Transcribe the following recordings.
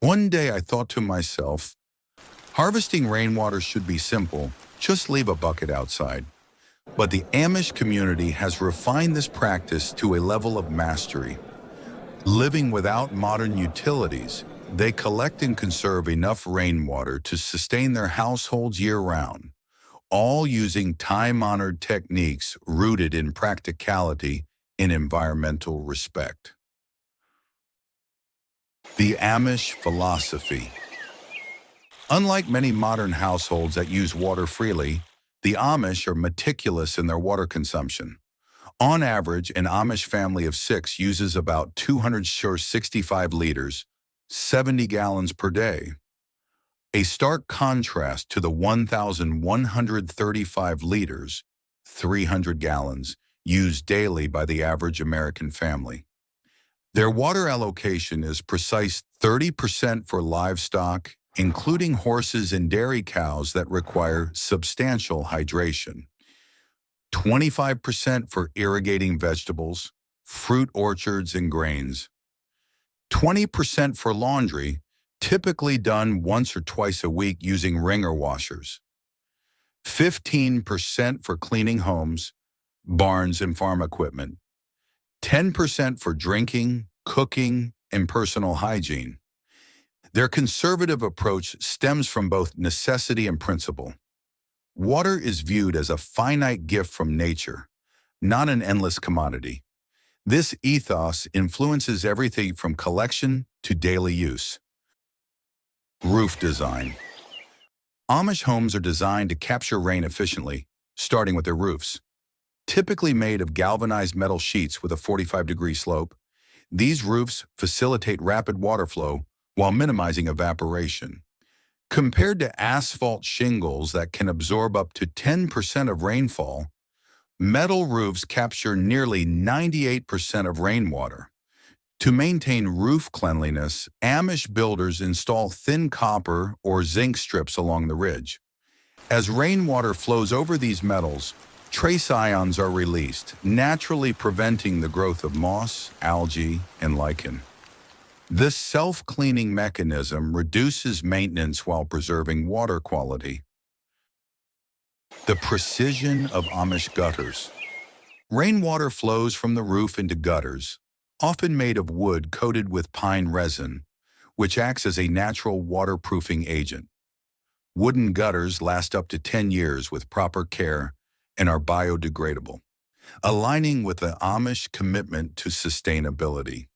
One day I thought to myself, harvesting rainwater should be simple, just leave a bucket outside. But the Amish community has refined this practice to a level of mastery. Living without modern utilities, they collect and conserve enough rainwater to sustain their households year-round, all using time-honored techniques rooted in practicality and environmental respect. The Amish philosophy. Unlike many modern households that use water freely, the Amish are meticulous in their water consumption. On average, an Amish family of 6 uses about 265 liters, 70 gallons per day. A stark contrast to the 1,135 liters, 300 gallons, used daily by the average American family. Their water allocation is precise: 30% for livestock, including horses and dairy cows that require substantial hydration, 25% for irrigating vegetables, fruit orchards, and grains, 20% for laundry, typically done once or twice a week using wringer washers, 15% for cleaning homes, barns, and farm equipment, 10% for drinking, cooking, and personal hygiene. Their conservative approach stems from both necessity and principle. Water is viewed as a finite gift from nature, not an endless commodity. This ethos influences everything from collection to daily use. Roof design. Amish homes are designed to capture rain efficiently, starting with their roofs. Typically made of galvanized metal sheets with a 45-degree slope, these roofs facilitate rapid water flow while minimizing evaporation. Compared to asphalt shingles that can absorb up to 10% of rainfall, metal roofs capture nearly 98% of rainwater. To maintain roof cleanliness, Amish builders install thin copper or zinc strips along the ridge. As rainwater flows over these metals, trace ions are released, naturally preventing the growth of moss, algae, and lichen. This self-cleaning mechanism reduces maintenance while preserving water quality. The precision of Amish gutters. Rainwater flows from the roof into gutters, often made of wood coated with pine resin, which acts as a natural waterproofing agent. Wooden gutters last up to 10 years with proper care and are biodegradable, aligning with the Amish commitment to sustainability.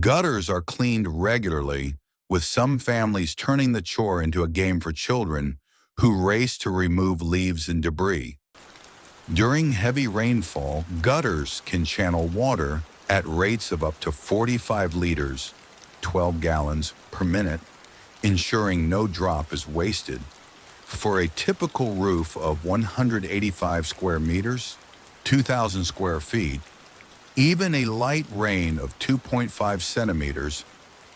Gutters are cleaned regularly, with some families turning the chore into a game for children who race to remove leaves and debris. During heavy rainfall, gutters can channel water at rates of up to 45 liters, 12 gallons per minute, ensuring no drop is wasted. For a typical roof of 185 square meters, 2,000 square feet, even a light rain of 2.5 centimeters,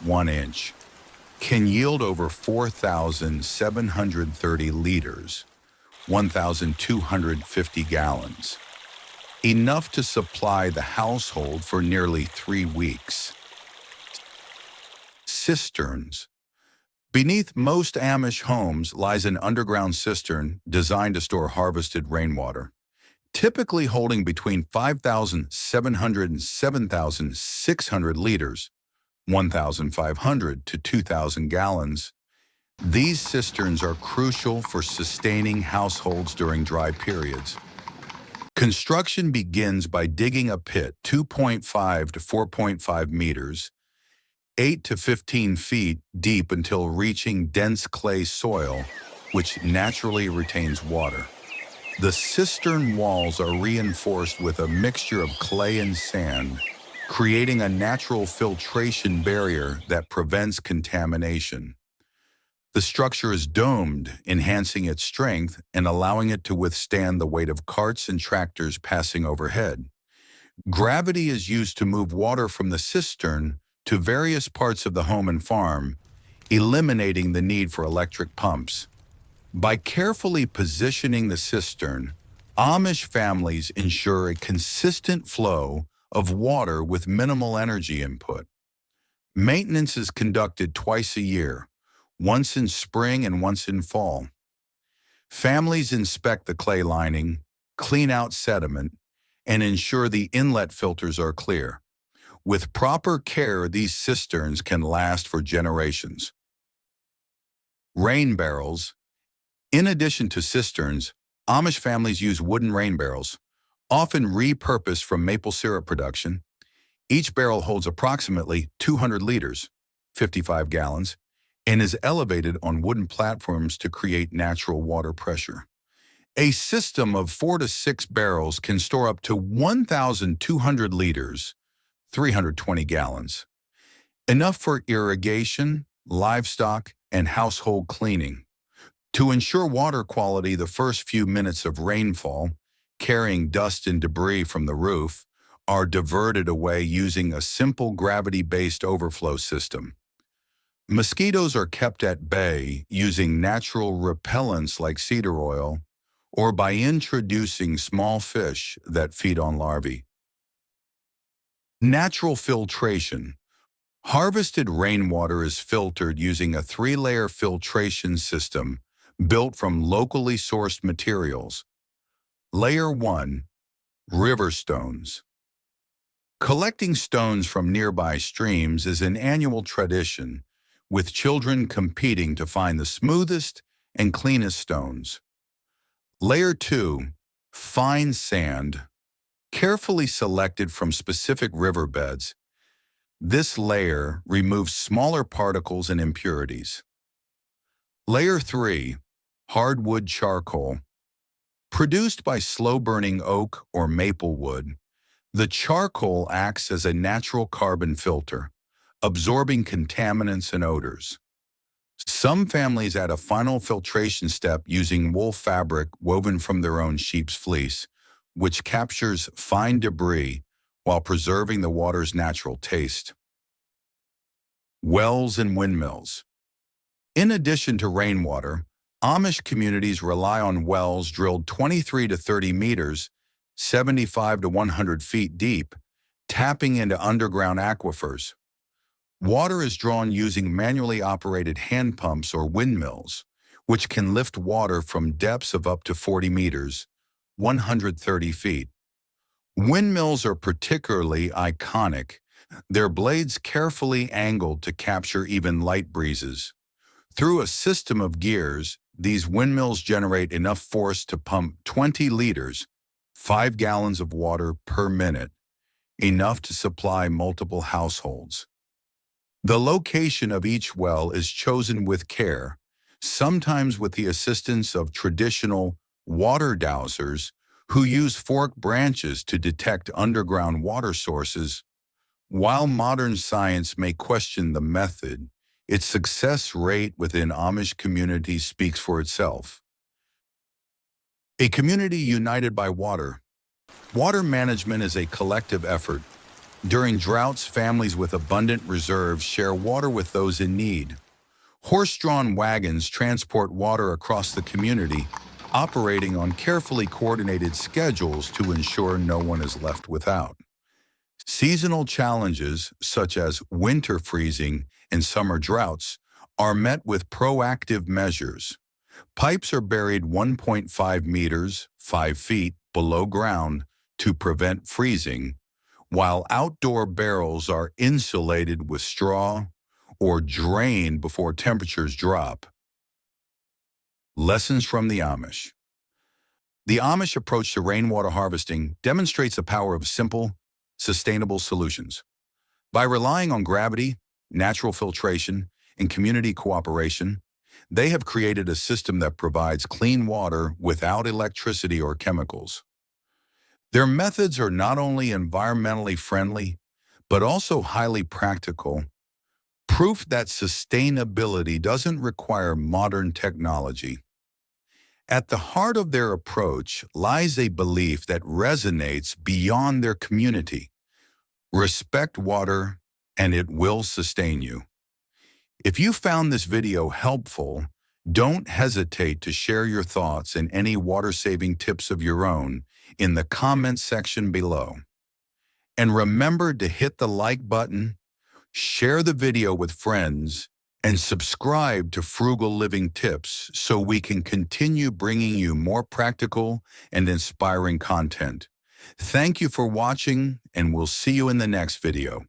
1 inch, can yield over 4,730 liters, 1,250 gallons, enough to supply the household for nearly 3 weeks. Cisterns. Beneath most Amish homes lies an underground cistern designed to store harvested rainwater, typically holding between 5,700 and 7,600 liters, 1,500 to 2,000 gallons. These cisterns are crucial for sustaining households during dry periods. Construction begins by digging a pit 2.5 to 4.5 meters, 8 to 15 feet deep until reaching dense clay soil, which naturally retains water. The cistern walls are reinforced with a mixture of clay and sand, creating a natural filtration barrier that prevents contamination. The structure is domed, enhancing its strength and allowing it to withstand the weight of carts and tractors passing overhead. Gravity is used to move water from the cistern to various parts of the home and farm, eliminating the need for electric pumps. By carefully positioning the cistern, Amish families ensure a consistent flow of water with minimal energy input. Maintenance is conducted twice a year, once in spring and once in fall. Families inspect the clay lining, clean out sediment, and ensure the inlet filters are clear. With proper care, these cisterns can last for generations. Rain barrels. In addition to cisterns, Amish families use wooden rain barrels, often repurposed from maple syrup production. Each barrel holds approximately 200 liters, 55 gallons, and is elevated on wooden platforms to create natural water pressure. A system of 4 to 6 barrels can store up to 1,200 liters, 320 gallons, enough for irrigation, livestock, and household cleaning. To ensure water quality the first few minutes of rainfall, carrying dust and debris from the roof, are diverted away using a simple gravity-based overflow system. Mosquitoes are kept at bay using natural repellents like cedar oil or by introducing small fish that feed on larvae. Natural filtration. Harvested rainwater is filtered using a 3-layer filtration system built from locally sourced materials. Layer 1. River stones. Collecting stones from nearby streams is an annual tradition, with children competing to find the smoothest and cleanest stones. Layer 2. Fine sand. Carefully selected from specific riverbeds, this layer removes smaller particles and impurities. Layer 3. Hardwood charcoal. Produced by slow-burning oak or maple wood, the charcoal acts as a natural carbon filter, absorbing contaminants and odors. Some families add a final filtration step using wool fabric woven from their own sheep's fleece, which captures fine debris while preserving the water's natural taste. Wells and windmills. In addition to rainwater, Amish communities rely on wells drilled 23 to 30 meters, 75 to 100 feet deep, tapping into underground aquifers. Water is drawn using manually operated hand pumps or windmills, which can lift water from depths of up to 40 meters, 130 feet. Windmills are particularly iconic, their blades carefully angled to capture even light breezes. Through a system of gears, these windmills generate enough force to pump 20 liters, 5 gallons of water per minute, enough to supply multiple households. The location of each well is chosen with care, sometimes with the assistance of traditional water dowsers who use forked branches to detect underground water sources. While modern science may question the method, its success rate within Amish communities speaks for itself. A community united by water. Water management is a collective effort. During droughts, families with abundant reserves share water with those in need. Horse-drawn wagons transport water across the community, operating on carefully coordinated schedules to ensure no one is left without. Seasonal challenges, such as winter freezing and summer droughts, are met with proactive measures. Pipes are buried 1.5 meters, 5 feet, below ground to prevent freezing, while outdoor barrels are insulated with straw or drained before temperatures drop. Lessons from the Amish. The Amish approach to rainwater harvesting demonstrates the power of simple, sustainable solutions. By relying on gravity, natural filtration, and community cooperation, they have created a system that provides clean water without electricity or chemicals. Their methods are not only environmentally friendly, but also highly practical, proof that sustainability doesn't require modern technology. At the heart of their approach lies a belief that resonates beyond their community. Respect water, and it will sustain you. If you found this video helpful, don't hesitate to share your thoughts and any water-saving tips of your own in the comments section below. And remember to hit the like button, Share the video with friends and subscribe to Frugal Living Tips so we can continue bringing you more practical and inspiring content. Thank you for watching, and we'll see you in the next video.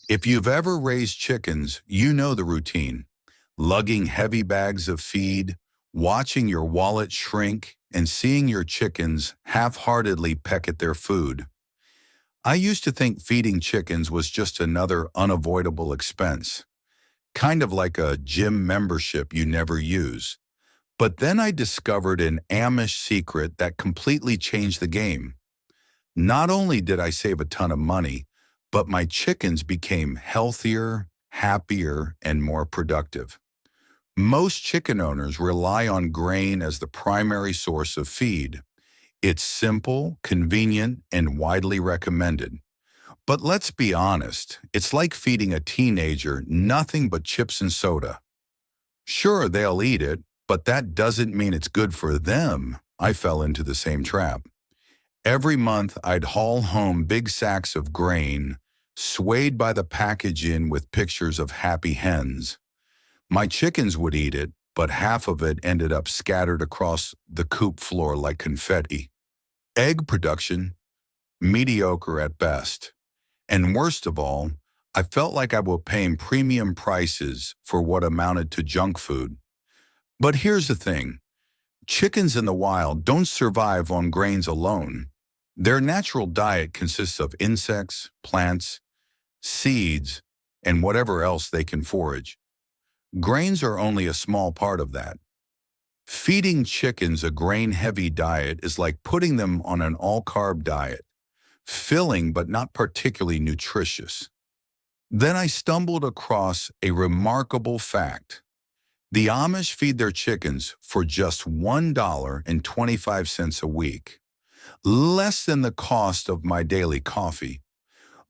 If you've ever raised chickens, you know the routine. Lugging heavy bags of feed, watching your wallet shrink, and seeing your chickens half-heartedly peck at their food. I used to think feeding chickens was just another unavoidable expense, kind of like a gym membership you never use. But then I discovered an Amish secret that completely changed the game. Not only did I save a ton of money, but my chickens became healthier, happier, and more productive. Most chicken owners rely on grain as the primary source of feed. It's simple, convenient, and widely recommended. But let's be honest, it's like feeding a teenager nothing but chips and soda. Sure, they'll eat it, but that doesn't mean it's good for them. I fell into the same trap. Every month, I'd haul home big sacks of grain, swayed by the packaging with pictures of happy hens. My chickens would eat it, but half of it ended up scattered across the coop floor like confetti. Egg production, mediocre at best. And worst of all, I felt like I was paying premium prices for what amounted to junk food. But here's the thing. Chickens in the wild don't survive on grains alone. Their natural diet consists of insects, plants, seeds, and whatever else they can forage. Grains are only a small part of that. Feeding chickens a grain-heavy diet is like putting them on an all-carb diet, filling but not particularly nutritious. Then I stumbled across a remarkable fact. The Amish feed their chickens for just $1.25 a week, less than the cost of my daily coffee.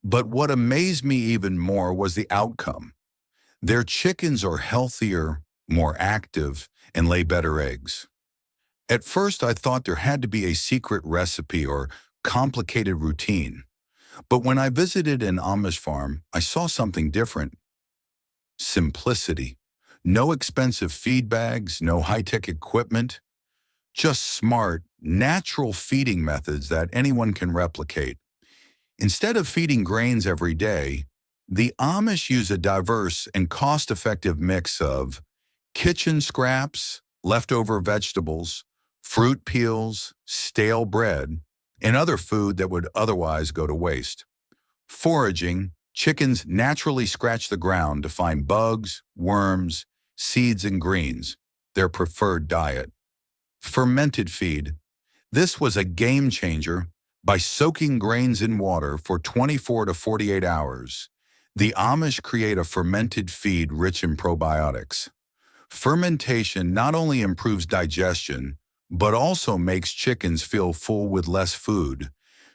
But what amazed me even more was the outcome. Their chickens are healthier, more active, and lay better eggs. At first, I thought there had to be a secret recipe or complicated routine. But when I visited an Amish farm, I saw something different. Simplicity. No expensive feed bags, no high-tech equipment, just smart, natural feeding methods that anyone can replicate. Instead of feeding grains every day, the Amish use a diverse and cost-effective mix of kitchen scraps, leftover vegetables, fruit peels, stale bread, and other food that would otherwise go to waste. Foraging, chickens naturally scratch the ground to find bugs, worms, seeds, and greens, their preferred diet. Fermented feed. This was a game changer. By soaking grains in water for 24 to 48 hours, the Amish create a fermented feed rich in probiotics. Fermentation not only improves digestion, but also makes chickens feel full with less food,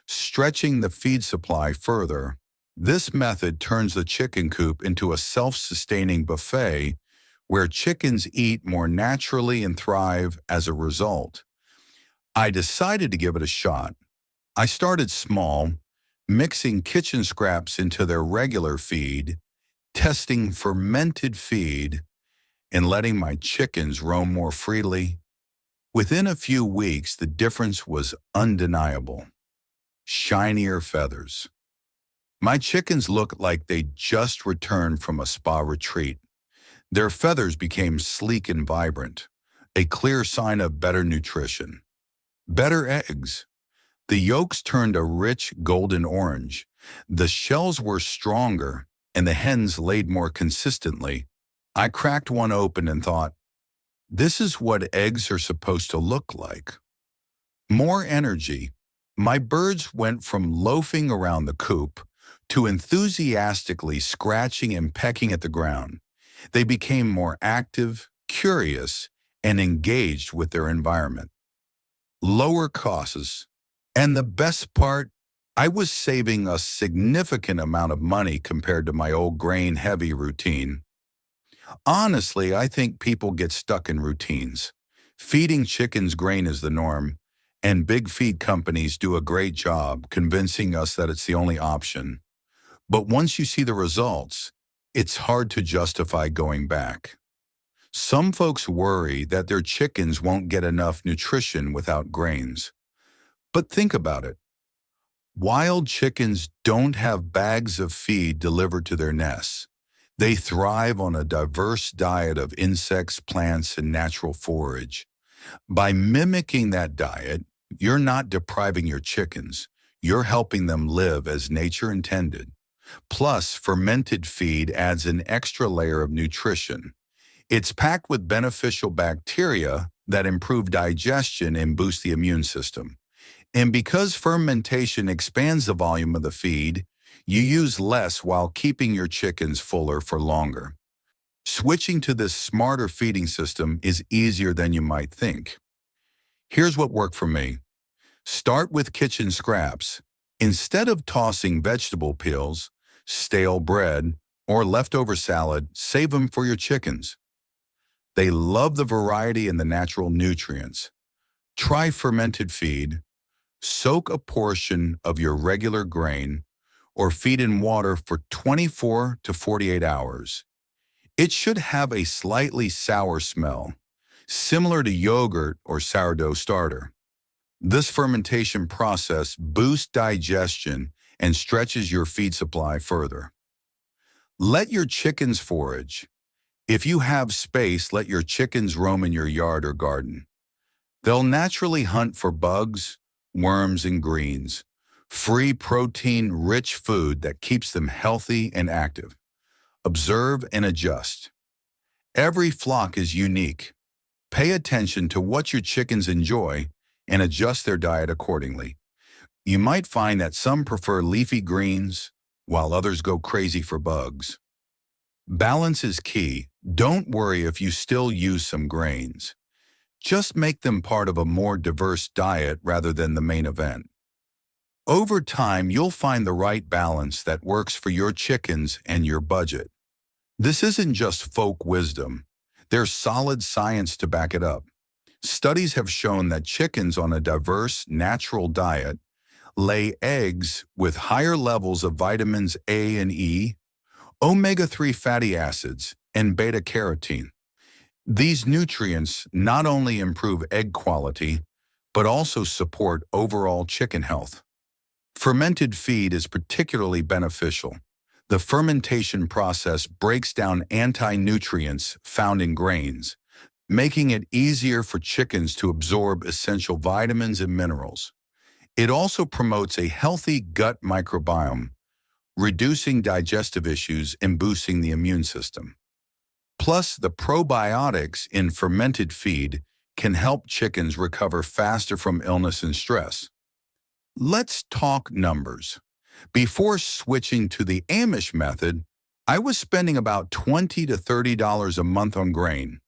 stretching the feed supply further. This method turns the chicken coop into a self-sustaining buffet where chickens eat more naturally and thrive as a result. I decided to give it a shot. I started small, mixing kitchen scraps into their regular feed, testing fermented feed, and letting my chickens roam more freely. Within a few weeks, the difference was undeniable. Shinier feathers. My chickens looked like they just returned from a spa retreat. Their feathers became sleek and vibrant, a clear sign of better nutrition. Better eggs. The yolks turned a rich golden orange. The shells were stronger, and the hens laid more consistently. I cracked one open and thought, this is what eggs are supposed to look like. More energy. My birds went from loafing around the coop to enthusiastically scratching and pecking at the ground. They became more active, curious, and engaged with their environment. Lower costs. And the best part, I was saving a significant amount of money compared to my old grain-heavy routine. Honestly, I think people get stuck in routines. Feeding chickens grain is the norm, And big feed companies do a great job convincing us that it's the only option. But once you see the results, it's hard to justify going back. Some folks worry that their chickens won't get enough nutrition without grains. But think about it. Wild chickens don't have bags of feed delivered to their nests. They thrive on a diverse diet of insects, plants, and natural forage. By mimicking that diet, you're not depriving your chickens. You're helping them live as nature intended. Plus, fermented feed adds an extra layer of nutrition. It's packed with beneficial bacteria that improve digestion and boost the immune system. And because fermentation expands the volume of the feed, you use less while keeping your chickens fuller for longer. Switching to this smarter feeding system is easier than you might think. Here's what worked for me. Start with kitchen scraps. Instead of tossing vegetable peels, stale bread, or leftover salad, save them for your chickens. They love the variety and the natural nutrients. Try fermented feed. Soak a portion of your regular grain or feed in water for 24 to 48 hours. It should have a slightly sour smell, similar to yogurt or sourdough starter. This fermentation process boosts digestion and stretches your feed supply further. Let your chickens forage. If you have space, let your chickens roam in your yard or garden. They'll naturally hunt for bugs, worms, and greens, free protein-rich food that keeps them healthy and active. Observe and adjust. Every flock is unique. Pay attention to what your chickens enjoy and adjust their diet accordingly. You might find that some prefer leafy greens, while others go crazy for bugs. Balance is key. Don't worry if you still use some grains. Just make them part of a more diverse diet rather than the main event. Over time, you'll find the right balance that works for your chickens and your budget. This isn't just folk wisdom. There's solid science to back it up. Studies have shown that chickens on a diverse, natural diet lay eggs with higher levels of vitamins A and E, omega-3 fatty acids, and beta-carotene. These nutrients not only improve egg quality, but also support overall chicken health. Fermented feed is particularly beneficial. The fermentation process breaks down anti-nutrients found in grains, making it easier for chickens to absorb essential vitamins and minerals. It also promotes a healthy gut microbiome, reducing digestive issues and boosting the immune system. Plus, the probiotics in fermented feed can help chickens recover faster from illness and stress. Let's talk numbers. Before switching to the Amish method, I was spending about $20 to $30 a month on grain.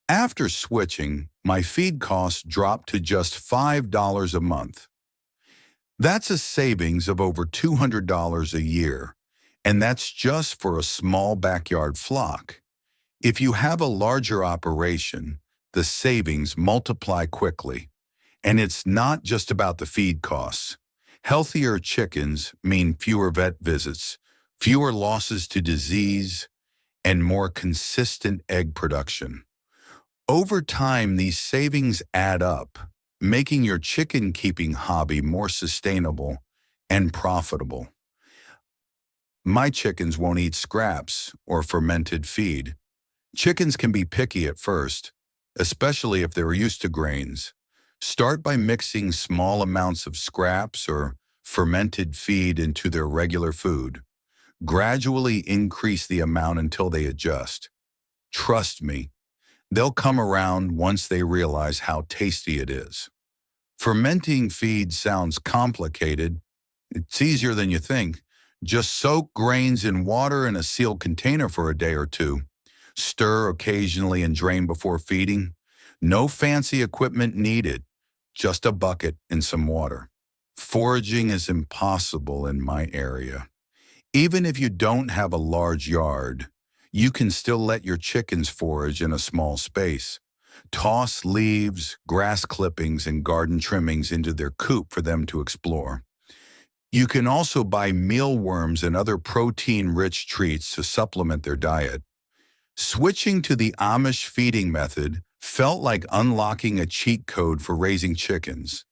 After switching, my feed costs dropped to just $5 a month. That's a savings of over $200 a year, and that's just for a small backyard flock. If you have a larger operation, the savings multiply quickly. And it's not just about the feed costs. Healthier chickens mean fewer vet visits, fewer losses to disease, and more consistent egg production. Over time, these savings add up, making your chicken keeping hobby more sustainable and profitable. My chickens won't eat scraps or fermented feed. Chickens can be picky at first, especially if they're used to grains. Start by mixing small amounts of scraps or fermented feed into their regular food. Gradually increase the amount until they adjust. Trust me, they'll come around once they realize how tasty it is. Fermenting feed sounds complicated. It's easier than you think. Just soak grains in water in a sealed container for a day or two. Stir occasionally and drain before feeding. No fancy equipment needed, just a bucket and some water. Foraging is impossible in my area. Even if you don't have a large yard, you can still let your chickens forage in a small space. Toss leaves, grass clippings, and garden trimmings into their coop for them to explore. You can also buy mealworms and other protein-rich treats to supplement their diet. Switching to the Amish feeding method felt like unlocking a cheat code for raising chickens.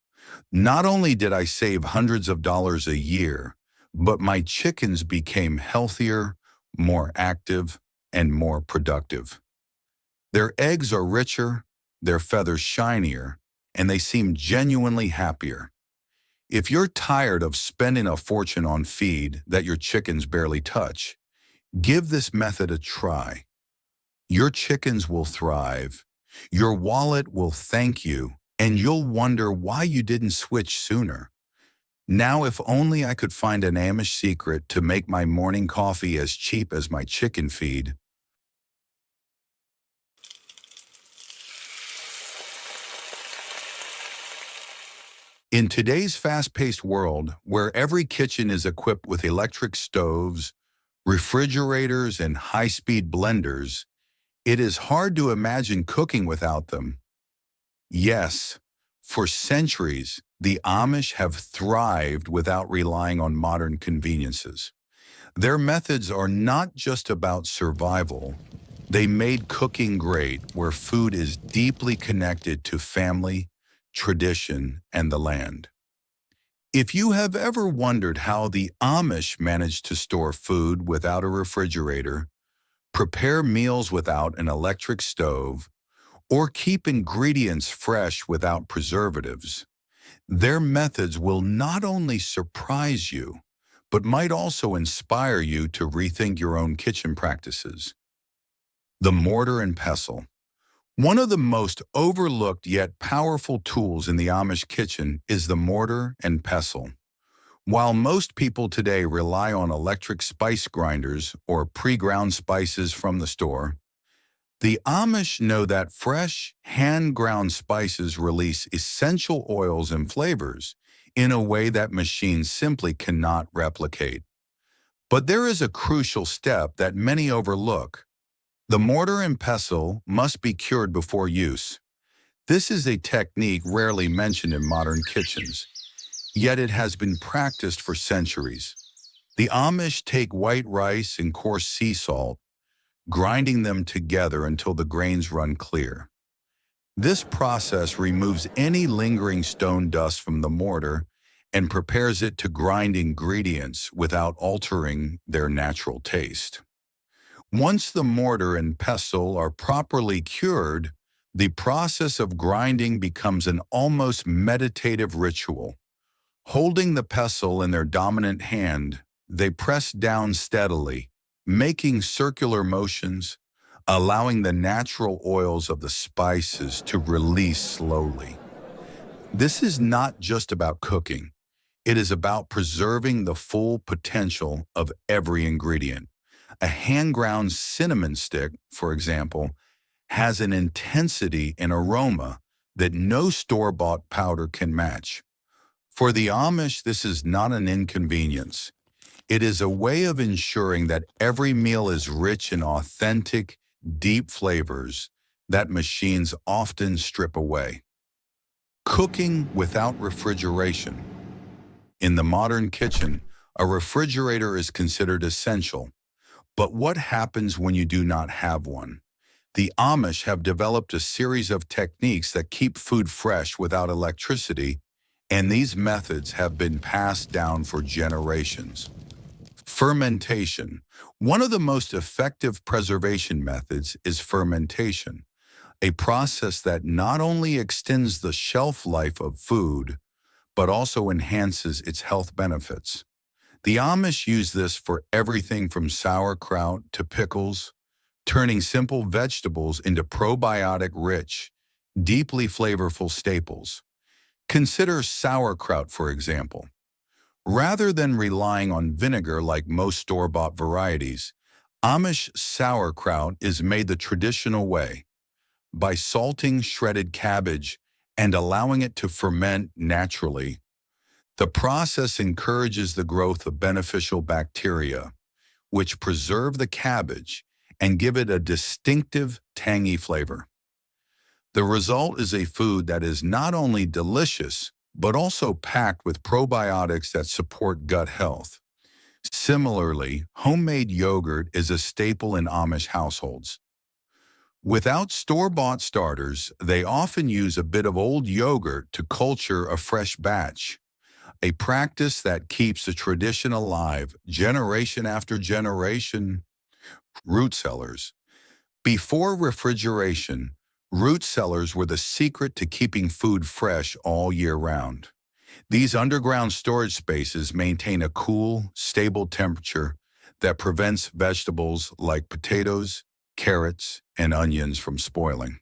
Not only did I save hundreds of dollars a year, but my chickens became healthier, more active, and more productive. Their eggs are richer, their feathers shinier, and they seem genuinely happier. If you're tired of spending a fortune on feed that your chickens barely touch, give this method a try. Your chickens will thrive, your wallet will thank you, and you'll wonder why you didn't switch sooner. Now, if only I could find an Amish secret to make my morning coffee as cheap as my chicken feed. In today's fast-paced world, where every kitchen is equipped with electric stoves, refrigerators, and high-speed blenders, it is hard to imagine cooking without them. Yes, for centuries, the Amish have thrived without relying on modern conveniences. Their methods are not just about survival. They made cooking great where food is deeply connected to family, tradition, and the land. If you have ever wondered how the Amish managed to store food without a refrigerator, prepare meals without an electric stove, or keep ingredients fresh without preservatives, their methods will not only surprise you, but might also inspire you to rethink your own kitchen practices. The mortar and pestle. One of the most overlooked yet powerful tools in the Amish kitchen is the mortar and pestle. While most people today rely on electric spice grinders or pre-ground spices from the store, the Amish know that fresh, hand-ground spices release essential oils and flavors in a way that machines simply cannot replicate. But there is a crucial step that many overlook. The mortar and pestle must be cured before use. This is a technique rarely mentioned in modern kitchens, yet it has been practiced for centuries. The Amish take white rice and coarse sea salt, grinding them together until the grains run clear. This process removes any lingering stone dust from the mortar and prepares it to grind ingredients without altering their natural taste. Once the mortar and pestle are properly cured, the process of grinding becomes an almost meditative ritual. Holding the pestle in their dominant hand, they press down steadily, making circular motions, allowing the natural oils of the spices to release slowly. This is not just about cooking. It is about preserving the full potential of every ingredient. A hand-ground cinnamon stick, for example, has an intensity and aroma that no store-bought powder can match. For the Amish, this is not an inconvenience. It is a way of ensuring that every meal is rich in authentic, deep flavors that machines often strip away. Cooking without refrigeration. In the modern kitchen, a refrigerator is considered essential. But what happens when you do not have one? The Amish have developed a series of techniques that keep food fresh without electricity, and these methods have been passed down for generations. Fermentation. One of the most effective preservation methods is fermentation, a process that not only extends the shelf life of food, but also enhances its health benefits. The Amish use this for everything from sauerkraut to pickles, turning simple vegetables into probiotic-rich, deeply flavorful staples. Consider sauerkraut, for example. Rather than relying on vinegar like most store-bought varieties, Amish sauerkraut is made the traditional way, by salting shredded cabbage and allowing it to ferment naturally. The process encourages the growth of beneficial bacteria, which preserve the cabbage and give it a distinctive, tangy flavor. The result is a food that is not only delicious, but also packed with probiotics that support gut health. Similarly, homemade yogurt is a staple in Amish households. Without store-bought starters, they often use a bit of old yogurt to culture a fresh batch, a practice that keeps the tradition alive generation after generation. Root cellars. Before refrigeration, root cellars were the secret to keeping food fresh all year round. These underground storage spaces maintain a cool, stable temperature that prevents vegetables like potatoes, carrots, and onions from spoiling.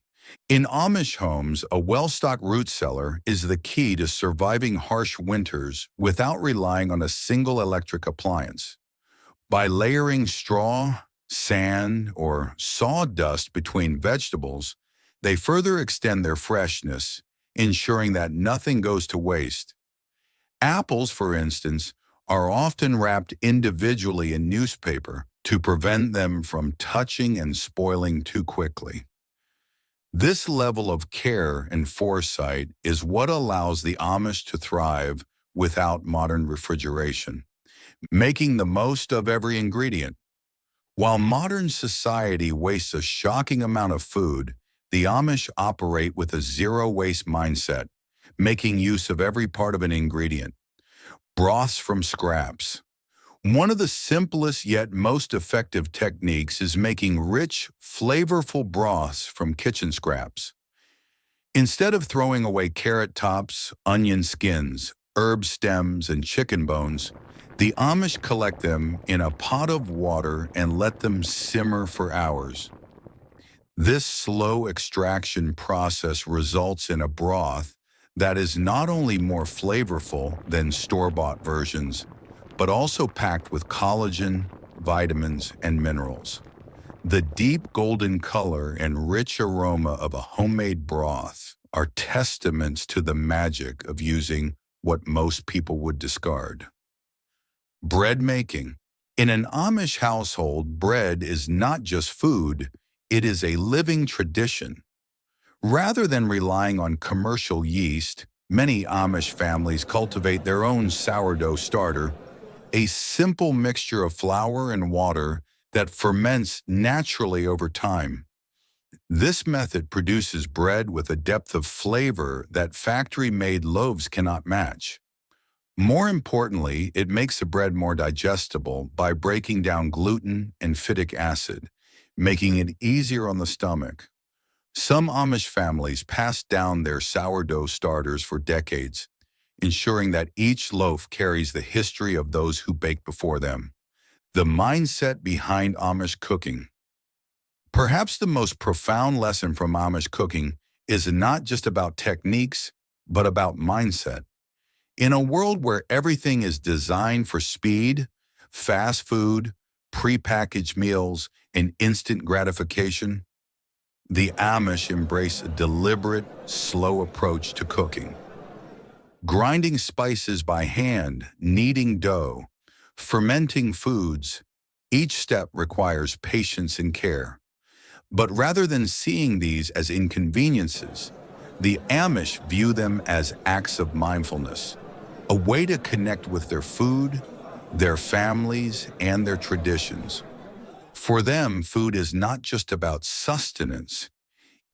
In Amish homes, a well-stocked root cellar is the key to surviving harsh winters without relying on a single electric appliance. By layering straw, sand, or sawdust between vegetables, they further extend their freshness, ensuring that nothing goes to waste. Apples, for instance, are often wrapped individually in newspaper to prevent them from touching and spoiling too quickly. This level of care and foresight is what allows the Amish to thrive without modern refrigeration, making the most of every ingredient. While modern society wastes a shocking amount of food, the Amish operate with a zero-waste mindset, making use of every part of an ingredient. Broths from scraps. One of the simplest yet most effective techniques is making rich, flavorful broths from kitchen scraps. Instead of throwing away carrot tops, onion skins, herb stems, and chicken bones, the Amish collect them in a pot of water and let them simmer for hours. This slow extraction process results in a broth that is not only more flavorful than store-bought versions, but also packed with collagen, vitamins, and minerals. The deep golden color and rich aroma of a homemade broth are testaments to the magic of using what most people would discard. Bread making. In an Amish household, bread is not just food, it is a living tradition. Rather than relying on commercial yeast, many Amish families cultivate their own sourdough starter, a simple mixture of flour and water that ferments naturally over time. This method produces bread with a depth of flavor that factory-made loaves cannot match. More importantly, it makes the bread more digestible by breaking down gluten and phytic acid, making it easier on the stomach. Some Amish families pass down their sourdough starters for decades, ensuring that each loaf carries the history of those who baked before them. The mindset behind Amish cooking. Perhaps the most profound lesson from Amish cooking is not just about techniques, but about mindset. In a world where everything is designed for speed, fast food, prepackaged meals, and instant gratification, the Amish embrace a deliberate, slow approach to cooking. Grinding spices by hand, kneading dough, fermenting foods, each step requires patience and care. But rather than seeing these as inconveniences, the Amish view them as acts of mindfulness, a way to connect with their food, their families, and their traditions. For them, food is not just about sustenance,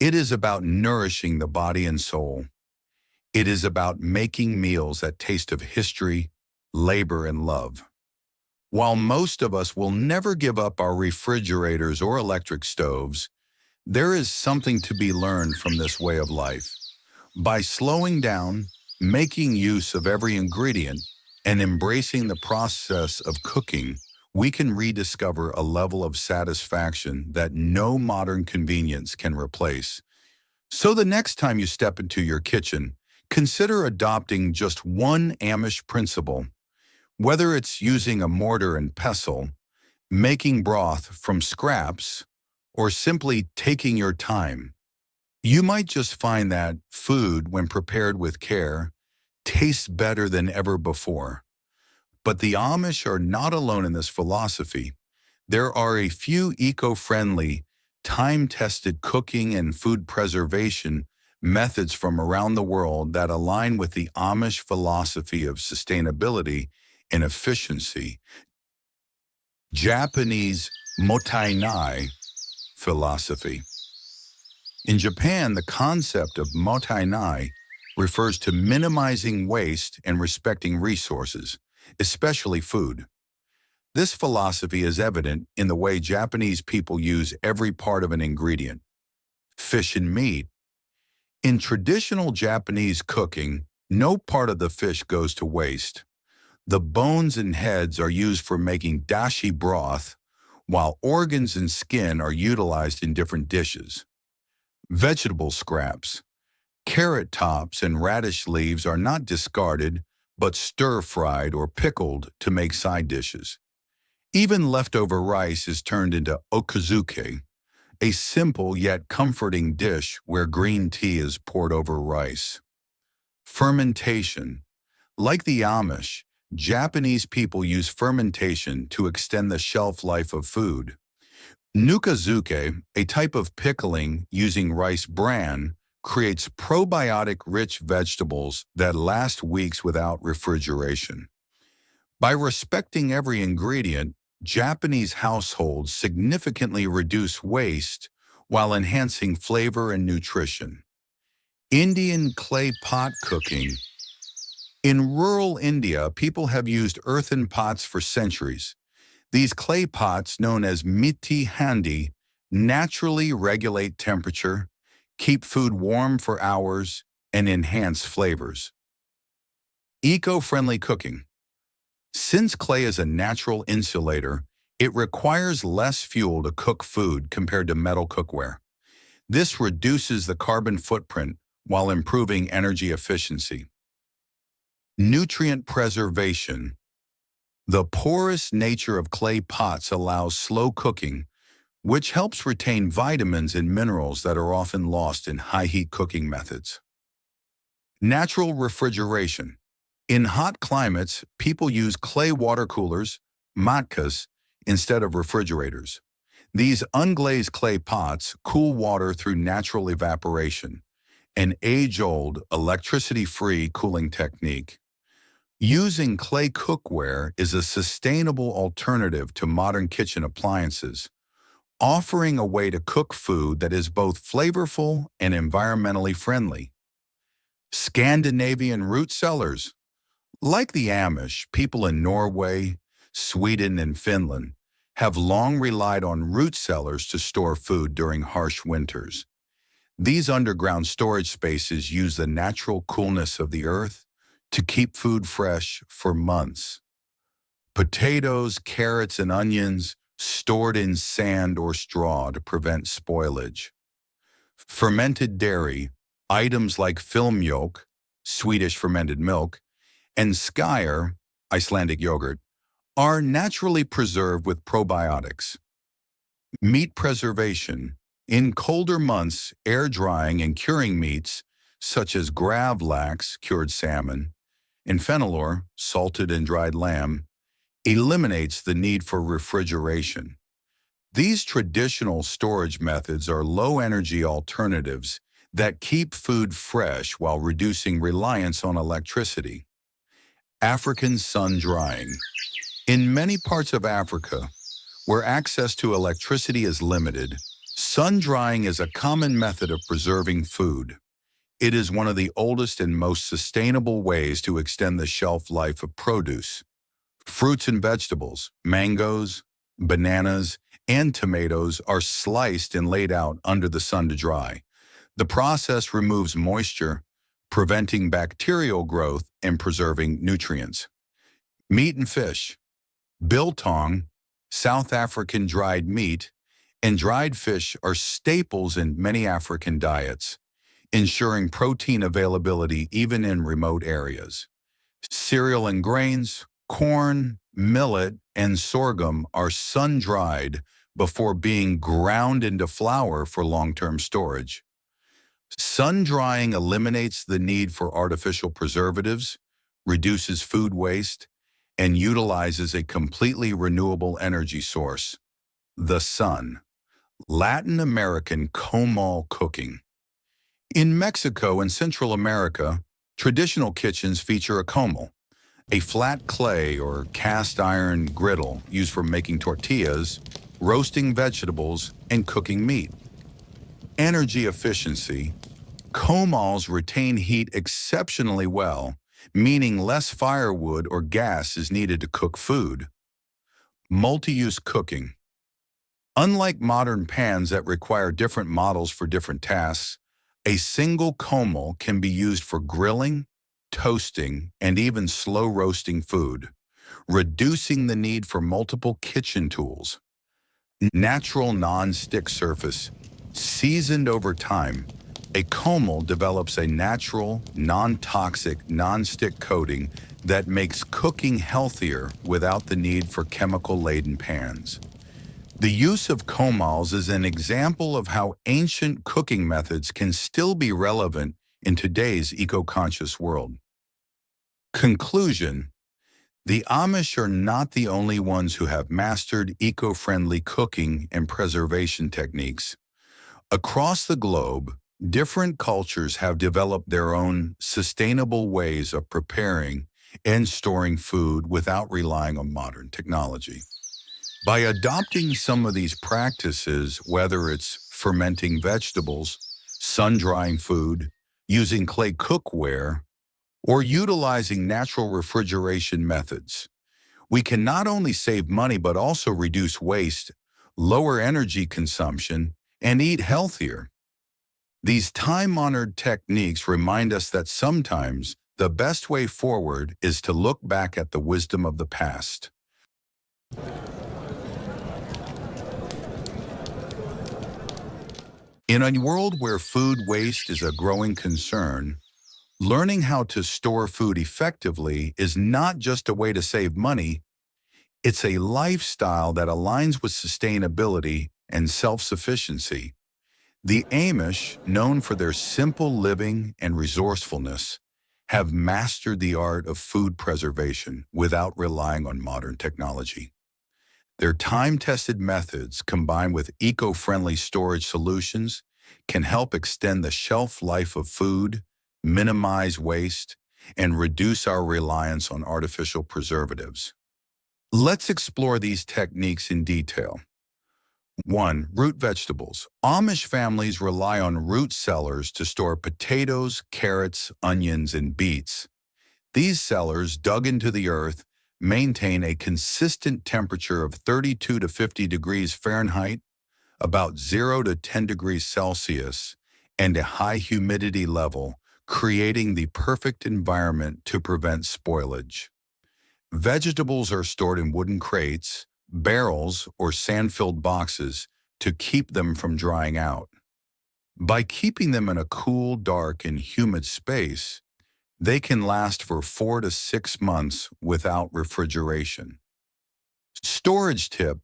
it is about nourishing the body and soul. It is about making meals that taste of history, labor, and love. While most of us will never give up our refrigerators or electric stoves, there is something to be learned from this way of life. By slowing down, making use of every ingredient, and embracing the process of cooking, we can rediscover a level of satisfaction that no modern convenience can replace. So the next time you step into your kitchen, consider adopting just one Amish principle. Whether it's using a mortar and pestle, making broth from scraps, or simply taking your time, you might just find that food, when prepared with care, tastes better than ever before. But the Amish are not alone in this philosophy. There are a few eco-friendly, time-tested cooking and food preservation methods from around the world that align with the Amish philosophy of sustainability and efficiency. Japanese mottainai philosophy. In Japan, the concept of mottainai refers to minimizing waste and respecting resources, especially food. This philosophy is evident in the way Japanese people use every part of an ingredient, fish and meat. In traditional Japanese cooking, no part of the fish goes to waste. The bones and heads are used for making dashi broth, while organs and skin are utilized in different dishes. Vegetable scraps. Carrot tops and radish leaves are not discarded, but stir-fried or pickled to make side dishes. Even leftover rice is turned into okazuke, a simple yet comforting dish where green tea is poured over rice. Fermentation. Like the Amish, Japanese people use fermentation to extend the shelf life of food. Nukazuke, a type of pickling using rice bran, creates probiotic-rich vegetables that last weeks without refrigeration. By respecting every ingredient, Japanese households significantly reduce waste while enhancing flavor and nutrition. Indian clay pot cooking. In rural India, people have used earthen pots for centuries. These clay pots, known as mitti handi, naturally regulate temperature, keep food warm for hours, and enhance flavors. Eco-friendly cooking. Since clay is a natural insulator, it requires less fuel to cook food compared to metal cookware. This reduces the carbon footprint while improving energy efficiency. Nutrient preservation. The porous nature of clay pots allows slow cooking, which helps retain vitamins and minerals that are often lost in high-heat cooking methods. Natural refrigeration. In hot climates, people use clay water coolers, matkas, instead of refrigerators. These unglazed clay pots cool water through natural evaporation, an age-old, electricity-free cooling technique. Using clay cookware is a sustainable alternative to modern kitchen appliances, offering a way to cook food that is both flavorful and environmentally friendly. Scandinavian root cellars. Like the Amish, people in Norway, Sweden, and Finland have long relied on root cellars to store food during harsh winters. These underground storage spaces use the natural coolness of the earth to keep food fresh for months. Potatoes, carrots, and onions stored in sand or straw to prevent spoilage. Fermented dairy, items like filmjölk, Swedish fermented milk, and skyr, Icelandic yogurt, are naturally preserved with probiotics. Meat preservation. In colder months, air drying and curing meats, such as gravlax, cured salmon, and fenalore, salted and dried lamb, eliminates the need for refrigeration. These traditional storage methods are low-energy alternatives that keep food fresh while reducing reliance on electricity. African sun drying. In many parts of Africa, where access to electricity is limited, sun drying is a common method of preserving food. It is one of the oldest and most sustainable ways to extend the shelf life of produce. Fruits and vegetables, mangoes, bananas, and tomatoes are sliced and laid out under the sun to dry. The process removes moisture, preventing bacterial growth and preserving nutrients. Meat and fish. Biltong, South African dried meat, and dried fish are staples in many African diets, ensuring protein availability even in remote areas. Cereal and grains, corn, millet, and sorghum are sun-dried before being ground into flour for long-term storage. Sun-drying eliminates the need for artificial preservatives, reduces food waste, and utilizes a completely renewable energy source, the sun. Latin American comal cooking. In Mexico and Central America, traditional kitchens feature a comal, a flat clay or cast iron griddle used for making tortillas, roasting vegetables, and cooking meat. Energy efficiency. Comals retain heat exceptionally well, meaning less firewood or gas is needed to cook food. Multi-use cooking. Unlike modern pans that require different models for different tasks, a single comal can be used for grilling, toasting, and even slow roasting food, reducing the need for multiple kitchen tools. Natural non-stick surface. Seasoned over time, a comal develops a natural, non-toxic, non-stick coating that makes cooking healthier without the need for chemical-laden pans. The use of comals is an example of how ancient cooking methods can still be relevant in today's eco-conscious world. Conclusion: the Amish are not the only ones who have mastered eco-friendly cooking and preservation techniques. Across the globe, different cultures have developed their own sustainable ways of preparing and storing food without relying on modern technology. By adopting some of these practices, whether it's fermenting vegetables, sun-drying food, using clay cookware, or utilizing natural refrigeration methods, we can not only save money but also reduce waste, lower energy consumption, and eat healthier. These time-honored techniques remind us that sometimes the best way forward is to look back at the wisdom of the past. In a world where food waste is a growing concern, learning how to store food effectively is not just a way to save money, it's a lifestyle that aligns with sustainability and self-sufficiency. The Amish, known for their simple living and resourcefulness, have mastered the art of food preservation without relying on modern technology. Their time-tested methods, combined with eco-friendly storage solutions, can help extend the shelf life of food, minimize waste, and reduce our reliance on artificial preservatives. Let's explore these techniques in detail. 1. Root vegetables. Amish families rely on root cellars to store potatoes, carrots, onions, and beets. These cellars, dug into the earth, maintain a consistent temperature of 32 to 50 degrees Fahrenheit, about 0 to 10 degrees Celsius, and a high humidity level, creating the perfect environment to prevent spoilage. Vegetables are stored in wooden crates, barrels, or sand-filled boxes to keep them from drying out. By keeping them in a cool, dark, and humid space, they can last for 4 to 6 months without refrigeration. Storage tip: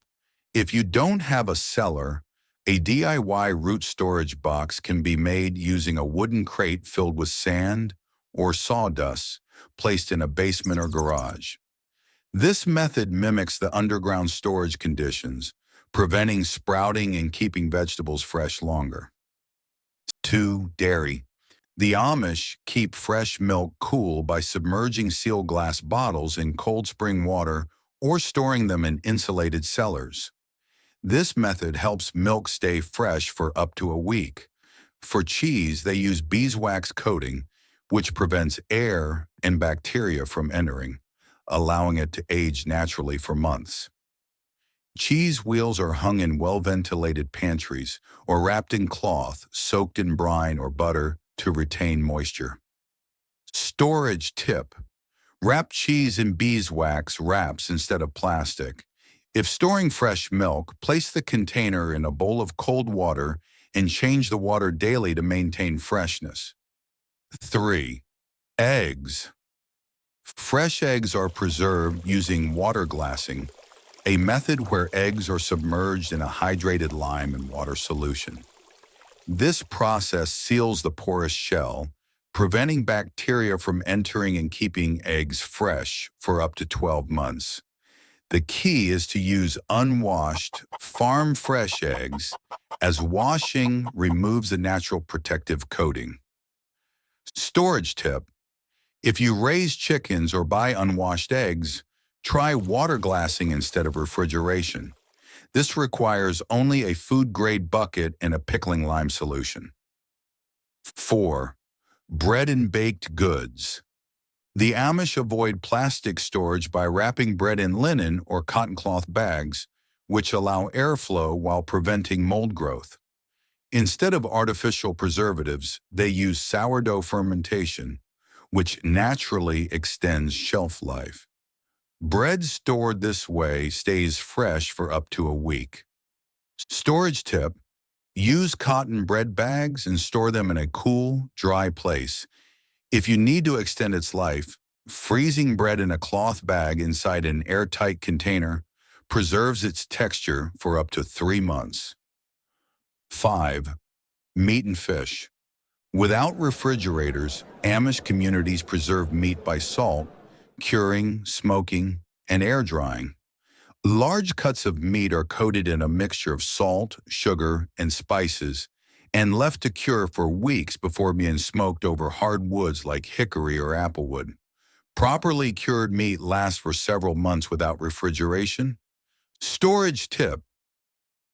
if you don't have a cellar, a DIY root storage box can be made using a wooden crate filled with sand or sawdust placed in a basement or garage. This method mimics the underground storage conditions, preventing sprouting and keeping vegetables fresh longer. 2. Dairy. The Amish keep fresh milk cool by submerging sealed glass bottles in cold spring water or storing them in insulated cellars. This method helps milk stay fresh for up to a week. For cheese, they use beeswax coating, which prevents air and bacteria from entering, allowing it to age naturally for months. Cheese wheels are hung in well-ventilated pantries or wrapped in cloth soaked in brine or butter to retain moisture. Storage tip: wrap cheese in beeswax wraps instead of plastic. If storing fresh milk, place the container in a bowl of cold water and change the water daily to maintain freshness. 3. Eggs. Fresh eggs are preserved using water glassing, a method where eggs are submerged in a hydrated lime and water solution. This process seals the porous shell, preventing bacteria from entering and keeping eggs fresh for up to 12 months. The key is to use unwashed, farm-fresh eggs, as washing removes the natural protective coating. Storage tip: if you raise chickens or buy unwashed eggs, try water glassing instead of refrigeration. This requires only a food-grade bucket and a pickling lime solution. 4. Bread and baked goods. The Amish avoid plastic storage by wrapping bread in linen or cotton cloth bags, which allow airflow while preventing mold growth. Instead of artificial preservatives, they use sourdough fermentation, which naturally extends shelf life. Bread stored this way stays fresh for up to a week. Storage tip: use cotton bread bags and store them in a cool, dry place. If you need to extend its life, freezing bread in a cloth bag inside an airtight container preserves its texture for up to 3 months. 5. Meat and fish. Without refrigerators, Amish communities preserve meat by salt, curing, smoking, and air drying. Large cuts of meat are coated in a mixture of salt, sugar, and spices, and left to cure for weeks before being smoked over hard woods like hickory or applewood. Properly cured meat lasts for several months without refrigeration. Storage tip: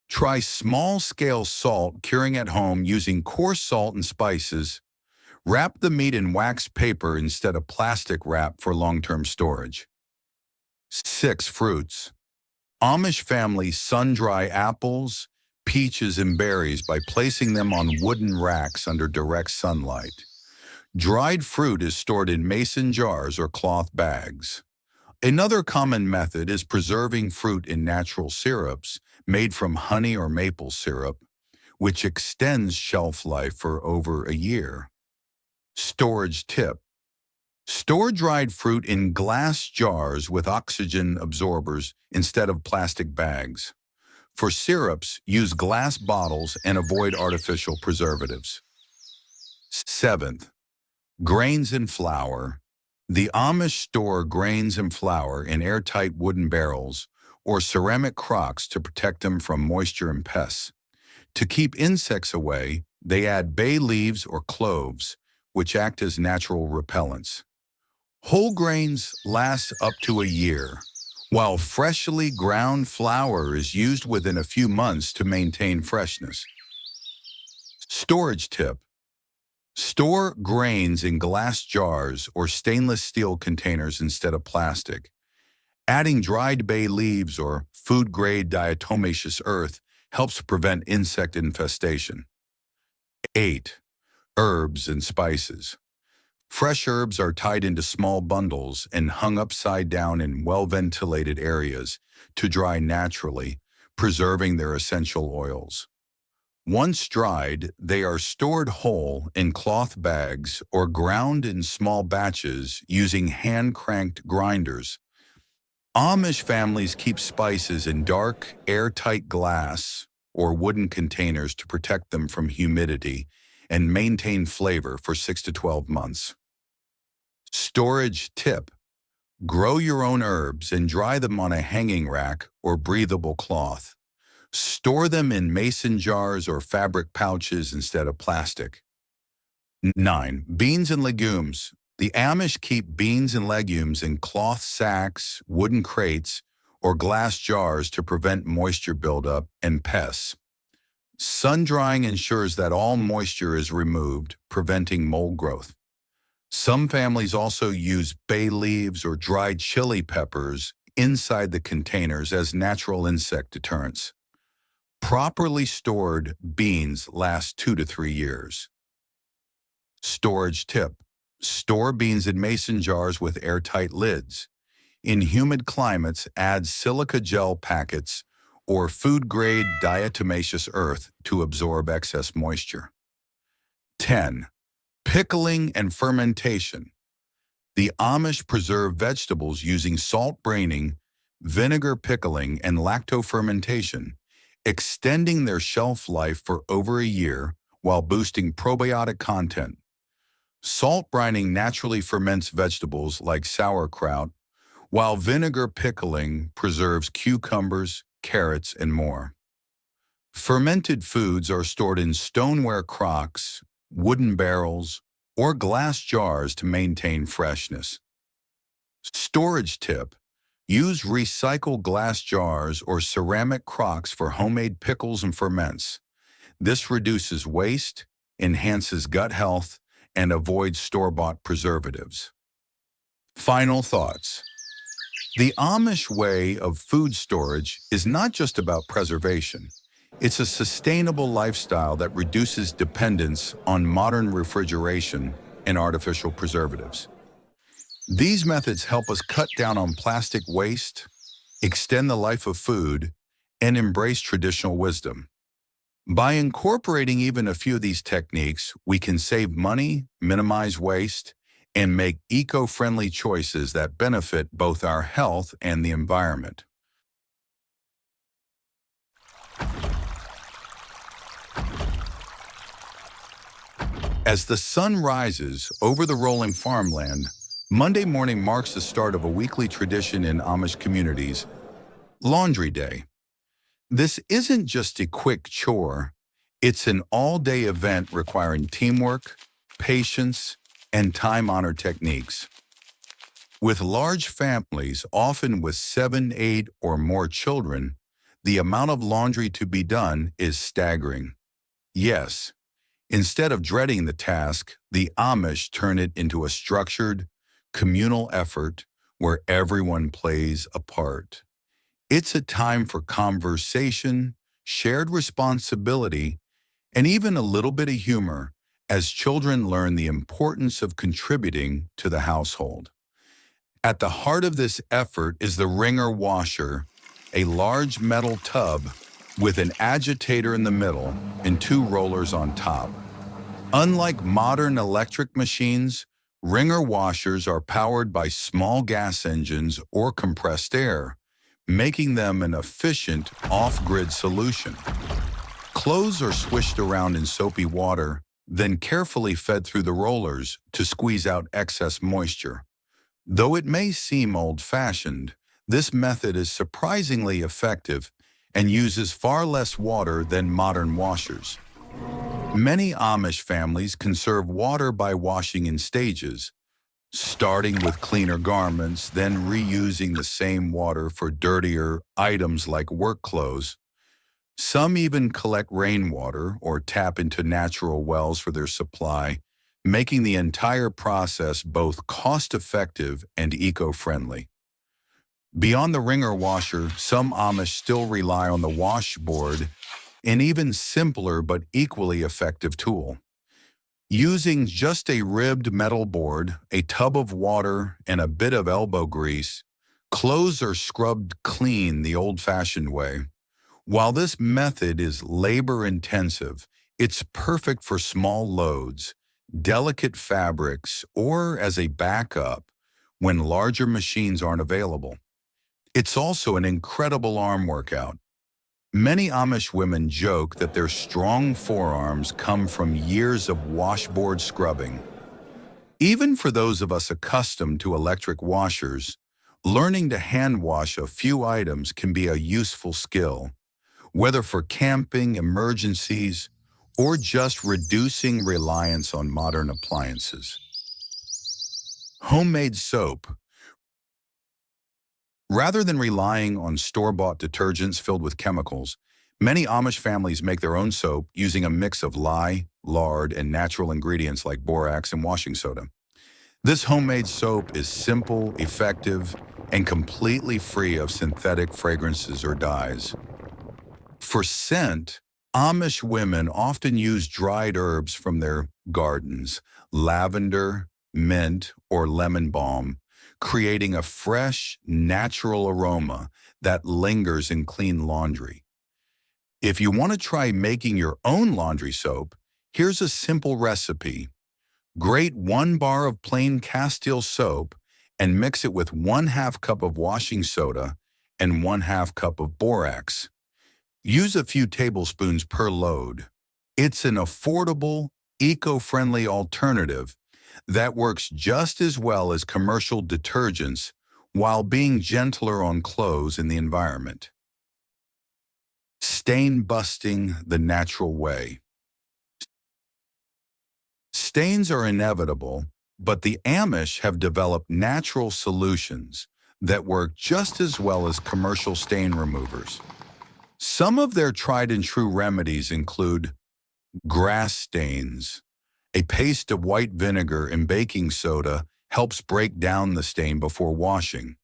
try small-scale salt curing at home using coarse salt and spices. Wrap the meat in wax paper instead of plastic wrap for long-term storage. 6. Fruits. Amish families sun-dry apples, peaches, and berries by placing them on wooden racks under direct sunlight. Dried fruit is stored in mason jars or cloth bags. Another common method is preserving fruit in natural syrups made from honey or maple syrup, which extends shelf life for over a year. Storage tip: store dried fruit in glass jars with oxygen absorbers instead of plastic bags. For syrups, use glass bottles and avoid artificial preservatives. 7th, grains and flour. The Amish store grains and flour in airtight wooden barrels or ceramic crocks to protect them from moisture and pests. To keep insects away, they add bay leaves or cloves, which act as natural repellents. Whole grains last up to a year, while freshly ground flour is used within a few months to maintain freshness. Storage tip: store grains in glass jars or stainless steel containers instead of plastic. Adding dried bay leaves or food-grade diatomaceous earth helps prevent insect infestation. 8. Herbs and spices. Fresh herbs are tied into small bundles and hung upside down in well-ventilated areas to dry naturally, preserving their essential oils. Once dried, they are stored whole in cloth bags or ground in small batches using hand-cranked grinders. Amish families keep spices in dark, airtight glass or wooden containers to protect them from humidity and maintain flavor for 6 to 12 months. Storage tip: grow your own herbs and dry them on a hanging rack or breathable cloth. Store them in mason jars or fabric pouches instead of plastic. 9. Beans and legumes. The Amish keep beans and legumes in cloth sacks, wooden crates, or glass jars to prevent moisture buildup and pests. Sun drying ensures that all moisture is removed, preventing mold growth. Some families also use bay leaves or dried chili peppers inside the containers as natural insect deterrents. Properly stored beans last 2 to 3 years. Storage tip: store beans in mason jars with airtight lids. In humid climates, add silica gel packets or food-grade diatomaceous earth to absorb excess moisture. 10. Pickling and fermentation. The Amish preserve vegetables using salt braining, vinegar pickling, and lactofermentation, extending their shelf life for over a year while boosting probiotic content. Salt brining naturally ferments vegetables like sauerkraut, while vinegar pickling preserves cucumbers, carrots, and more. Fermented foods are stored in stoneware crocks, wooden barrels, or glass jars to maintain freshness. Storage tip: use recycled glass jars or ceramic crocks for homemade pickles and ferments. This reduces waste, enhances gut health, and avoids store-bought preservatives. Final thoughts. The Amish way of food storage is not just about preservation. It's a sustainable lifestyle that reduces dependence on modern refrigeration and artificial preservatives. These methods help us cut down on plastic waste, extend the life of food, and embrace traditional wisdom. By incorporating even a few of these techniques, we can save money, minimize waste, and make eco-friendly choices that benefit both our health and the environment. As the sun rises over the rolling farmland, Monday morning marks the start of a weekly tradition in Amish communities, Laundry Day. This isn't just a quick chore, it's an all-day event requiring teamwork, patience, and time-honored techniques. With large families, often with 7, 8, or more children, the amount of laundry to be done is staggering. Yes, instead of dreading the task, the Amish turn it into a structured, communal effort where everyone plays a part. It's a time for conversation, shared responsibility, and even a little bit of humor as children learn the importance of contributing to the household. At the heart of this effort is the wringer washer, a large metal tub with an agitator in the middle and 2 rollers on top. Unlike modern electric machines, wringer washers are powered by small gas engines or compressed air, making them an efficient off-grid solution. Clothes are swished around in soapy water, then carefully fed through the rollers to squeeze out excess moisture. Though it may seem old-fashioned, this method is surprisingly effective and uses far less water than modern washers. Many Amish families conserve water by washing in stages, starting with cleaner garments, then reusing the same water for dirtier items like work clothes. Some even collect rainwater or tap into natural wells for their supply, making the entire process both cost-effective and eco-friendly. Beyond the wringer washer, some Amish still rely on the washboard, an even simpler but equally effective tool. Using just a ribbed metal board, a tub of water, and a bit of elbow grease, clothes are scrubbed clean the old-fashioned way. While this method is labor-intensive, it's perfect for small loads, delicate fabrics, or as a backup when larger machines aren't available. It's also an incredible arm workout. Many Amish women joke that their strong forearms come from years of washboard scrubbing. Even for those of us accustomed to electric washers, learning to hand wash a few items can be a useful skill, whether for camping, emergencies, or just reducing reliance on modern appliances. Homemade soap. Rather than relying on store-bought detergents filled with chemicals, many Amish families make their own soap using a mix of lye, lard, and natural ingredients like borax and washing soda. This homemade soap is simple, effective, and completely free of synthetic fragrances or dyes. For scent, Amish women often use dried herbs from their gardens, lavender, mint, or lemon balm, creating a fresh, natural aroma that lingers in clean laundry. If you want to try making your own laundry soap, here's a simple recipe. Grate 1 bar of plain Castile soap and mix it with 1/2 cup of washing soda and 1/2 cup of borax. Use a few tablespoons per load. It's an affordable, eco-friendly alternative that works just as well as commercial detergents while being gentler on clothes and the environment. Stain busting the natural way. Stains are inevitable, but the Amish have developed natural solutions that work just as well as commercial stain removers. Some of their tried and true remedies include grass stains. A paste of white vinegar and baking soda helps break down the stain before washing.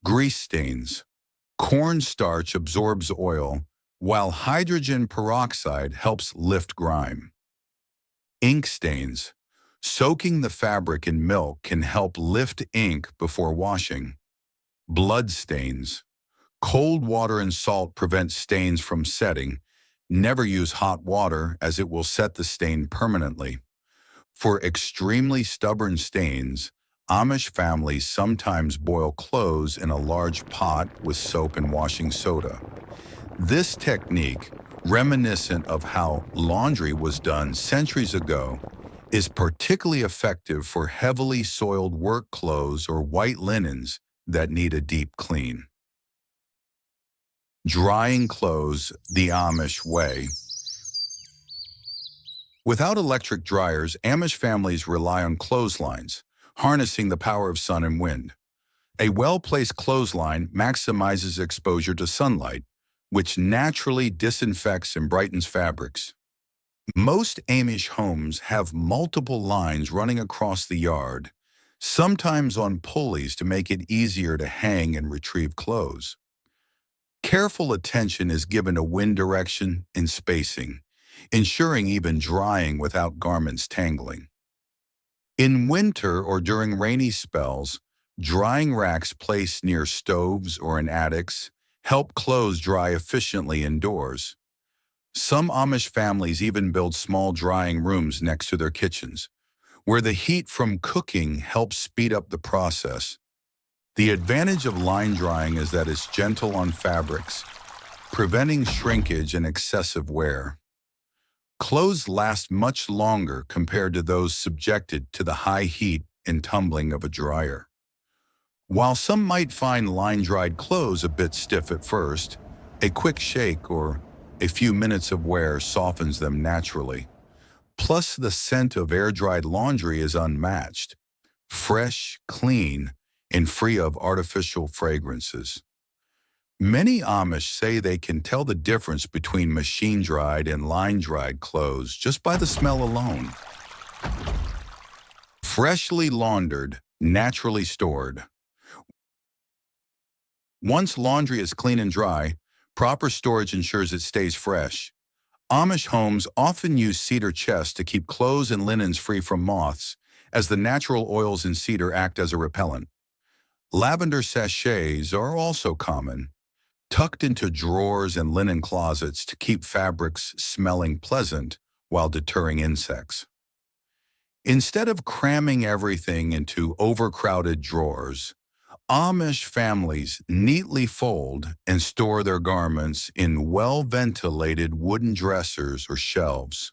Grease stains. Cornstarch absorbs oil, while hydrogen peroxide helps lift grime. Ink stains. Soaking the fabric in milk can help lift ink before washing. Blood stains. Cold water and salt prevent stains from setting. Never use hot water as it will set the stain permanently. For extremely stubborn stains, Amish families sometimes boil clothes in a large pot with soap and washing soda. This technique, reminiscent of how laundry was done centuries ago, is particularly effective for heavily soiled work clothes or white linens that need a deep clean. Drying clothes the Amish way. Without electric dryers, Amish families rely on clotheslines, harnessing the power of sun and wind. A well-placed clothesline maximizes exposure to sunlight, which naturally disinfects and brightens fabrics. Most Amish homes have multiple lines running across the yard, sometimes on pulleys to make it easier to hang and retrieve clothes. Careful attention is given to wind direction and spacing, ensuring even drying without garments tangling. In winter or during rainy spells, drying racks placed near stoves or in attics help clothes dry efficiently indoors. Some Amish families even build small drying rooms next to their kitchens, where the heat from cooking helps speed up the process. The advantage of line drying is that it's gentle on fabrics, preventing shrinkage and excessive wear. Clothes last much longer compared to those subjected to the high heat and tumbling of a dryer. While some might find line-dried clothes a bit stiff at first, a quick shake or a few minutes of wear softens them naturally. Plus, the scent of air-dried laundry is unmatched, fresh, clean, and free of artificial fragrances. Many Amish say they can tell the difference between machine-dried and line-dried clothes just by the smell alone. Freshly laundered, naturally stored. Once laundry is clean and dry, proper storage ensures it stays fresh. Amish homes often use cedar chests to keep clothes and linens free from moths, as the natural oils in cedar act as a repellent. Lavender sachets are also common, tucked into drawers and linen closets to keep fabrics smelling pleasant while deterring insects. Instead of cramming everything into overcrowded drawers, Amish families neatly fold and store their garments in well-ventilated wooden dressers or shelves.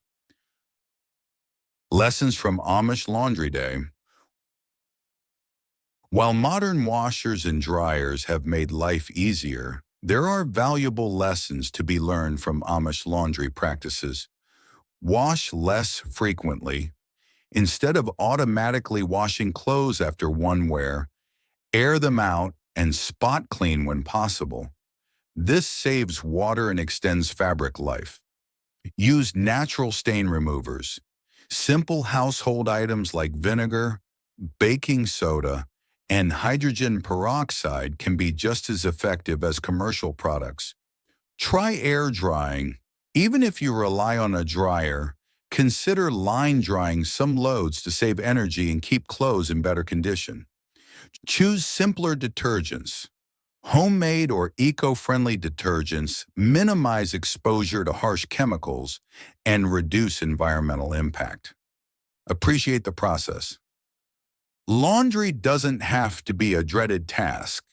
Lessons from Amish Laundry Day. While modern washers and dryers have made life easier, there are valuable lessons to be learned from Amish laundry practices. Wash less frequently. Instead of automatically washing clothes after one wear, air them out and spot clean when possible. This saves water and extends fabric life. Use natural stain removers. Simple household items like vinegar, baking soda, and hydrogen peroxide can be just as effective as commercial products. Try air drying. Even if you rely on a dryer, consider line drying some loads to save energy and keep clothes in better condition. Choose simpler detergents. Homemade or eco-friendly detergents minimize exposure to harsh chemicals and reduce environmental impact. Appreciate the process. Laundry doesn't have to be a dreaded task.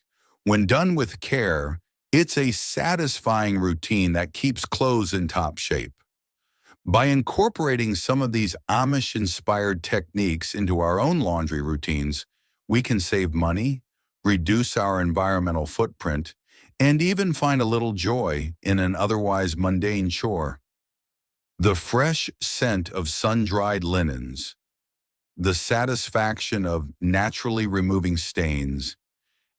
When done with care, it's a satisfying routine that keeps clothes in top shape. By incorporating some of these Amish-inspired techniques into our own laundry routines, we can save money, reduce our environmental footprint, and even find a little joy in an otherwise mundane chore. The fresh scent of sun-dried linens, the satisfaction of naturally removing stains,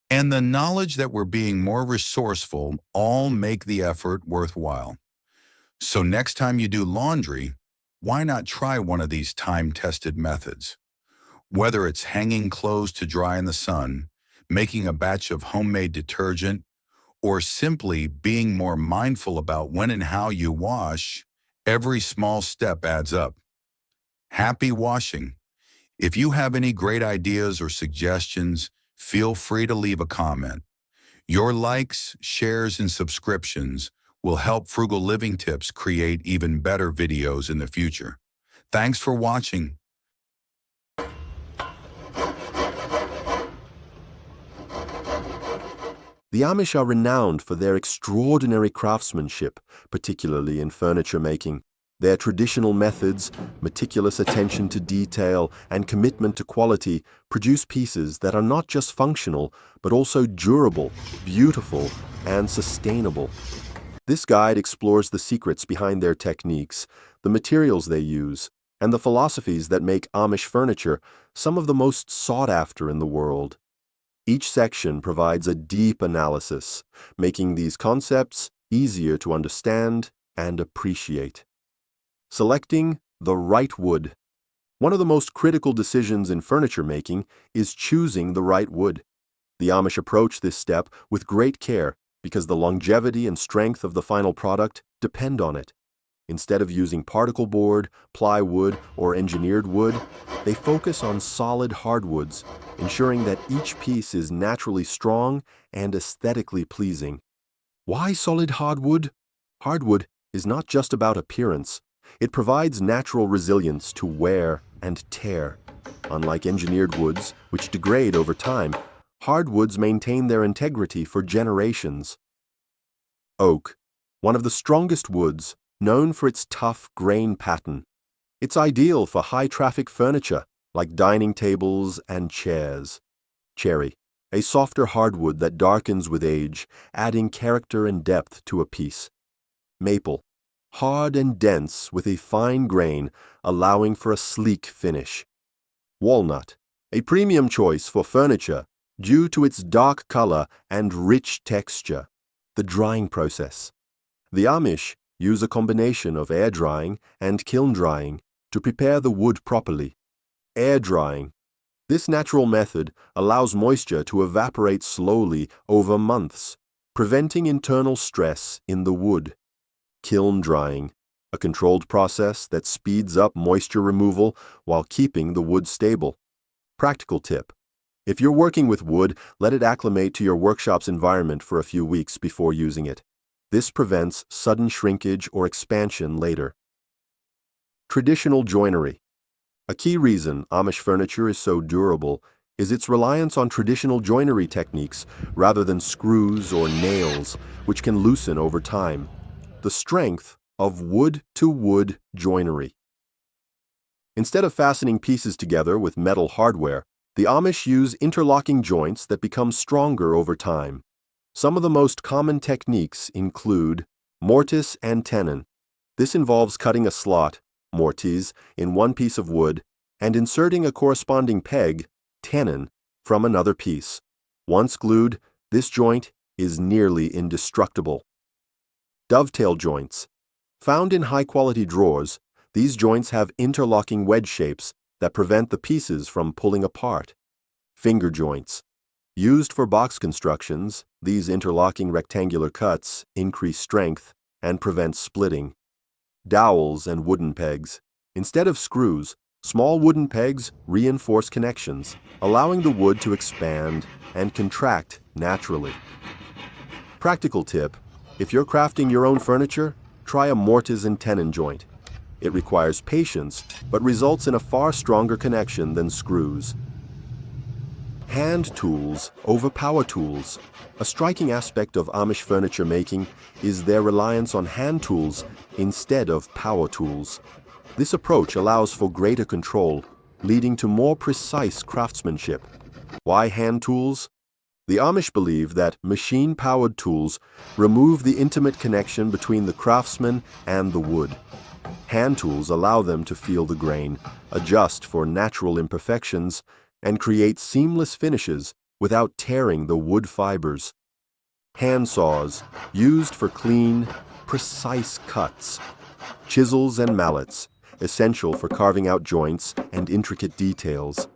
and the knowledge that we're being more resourceful all make the effort worthwhile. So next time you do laundry, why not try one of these time-tested methods? Whether it's hanging clothes to dry in the sun, making a batch of homemade detergent, or simply being more mindful about when and how you wash, every small step adds up. Happy washing! If you have any great ideas or suggestions, feel free to leave a comment. Your likes, shares, and subscriptions will help Frugal Living Tips create even better videos in the future. Thanks for watching. The Amish are renowned for their extraordinary craftsmanship, particularly in furniture making. Their traditional methods, meticulous attention to detail, and commitment to quality produce pieces that are not just functional, but also durable, beautiful, and sustainable. This guide explores the secrets behind their techniques, the materials they use, and the philosophies that make Amish furniture some of the most sought after in the world. Each section provides a deep analysis, making these concepts easier to understand and appreciate. Selecting the right wood. One of the most critical decisions in furniture making is choosing the right wood. The Amish approach this step with great care because the longevity and strength of the final product depend on it. Instead of using particle board, plywood, or engineered wood, they focus on solid hardwoods, ensuring that each piece is naturally strong and aesthetically pleasing. Why solid hardwood? Hardwood is not just about appearance. It provides natural resilience to wear and tear. Unlike engineered woods, which degrade over time, hardwoods maintain their integrity for generations. Oak, one of the strongest woods, known for its tough grain pattern. It's ideal for high-traffic furniture, like dining tables and chairs. Cherry, a softer hardwood that darkens with age, adding character and depth to a piece. Maple, hard and dense with a fine grain, allowing for a sleek finish. Walnut, a premium choice for furniture due to its dark color and rich texture. The drying process. The Amish use a combination of air drying and kiln drying to prepare the wood properly. Air drying. This natural method allows moisture to evaporate slowly over months, preventing internal stress in the wood. Kiln drying, a controlled process that speeds up moisture removal while keeping the wood stable. Practical tip. If you're working with wood, let it acclimate to your workshop's environment for a few weeks before using it. This prevents sudden shrinkage or expansion later. Traditional joinery. A key reason Amish furniture is so durable is its reliance on traditional joinery techniques rather than screws or nails, which can loosen over time. The strength of wood-to-wood joinery. Instead of fastening pieces together with metal hardware, the Amish use interlocking joints that become stronger over time. Some of the most common techniques include mortise and tenon. This involves cutting a slot, mortise, in one piece of wood and inserting a corresponding peg, tenon, from another piece. Once glued, this joint is nearly indestructible. Dovetail joints. Found in high-quality drawers, these joints have interlocking wedge shapes that prevent the pieces from pulling apart. Finger joints. Used for box constructions, these interlocking rectangular cuts increase strength and prevent splitting. Dowels and wooden pegs. Instead of screws, small wooden pegs reinforce connections, allowing the wood to expand and contract naturally. Practical tip: if you're crafting your own furniture, try a mortise and tenon joint. It requires patience, but results in a far stronger connection than screws. Hand tools over power tools. A striking aspect of Amish furniture making is their reliance on hand tools instead of power tools. This approach allows for greater control, leading to more precise craftsmanship. Why hand tools? The Amish believe that machine-powered tools remove the intimate connection between the craftsman and the wood. Hand tools allow them to feel the grain, adjust for natural imperfections, and create seamless finishes without tearing the wood fibers. Hand saws, used for clean, precise cuts. Chisels and mallets, essential for carving out joints and intricate details.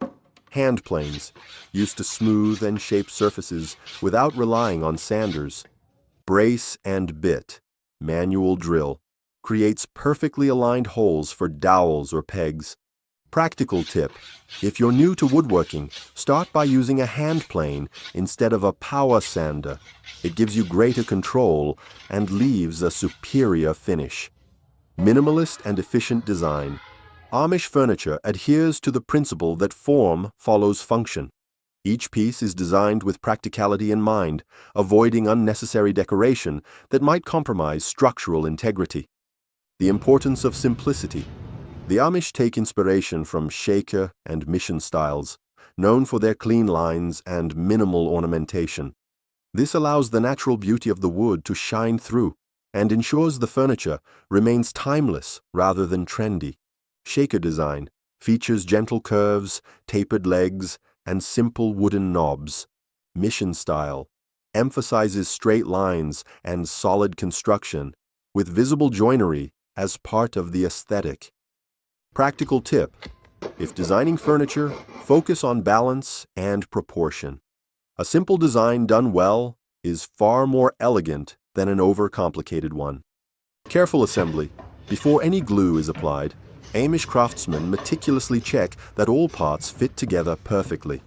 Hand planes, used to smooth and shape surfaces without relying on sanders. Brace and bit, manual drill, creates perfectly aligned holes for dowels or pegs. Practical tip: if you're new to woodworking, start by using a hand plane instead of a power sander. It gives you greater control and leaves a superior finish. Minimalist and efficient design. Amish furniture adheres to the principle that form follows function. Each piece is designed with practicality in mind, avoiding unnecessary decoration that might compromise structural integrity. The importance of simplicity. The Amish take inspiration from Shaker and Mission styles, known for their clean lines and minimal ornamentation. This allows the natural beauty of the wood to shine through and ensures the furniture remains timeless rather than trendy. Shaker design features gentle curves, tapered legs, and simple wooden knobs. Mission style emphasizes straight lines and solid construction, with visible joinery as part of the aesthetic. Practical tip: if designing furniture, focus on balance and proportion. A simple design done well is far more elegant than an overcomplicated one. Careful assembly. Before any glue is applied, Amish craftsmen meticulously check that all parts fit together perfectly.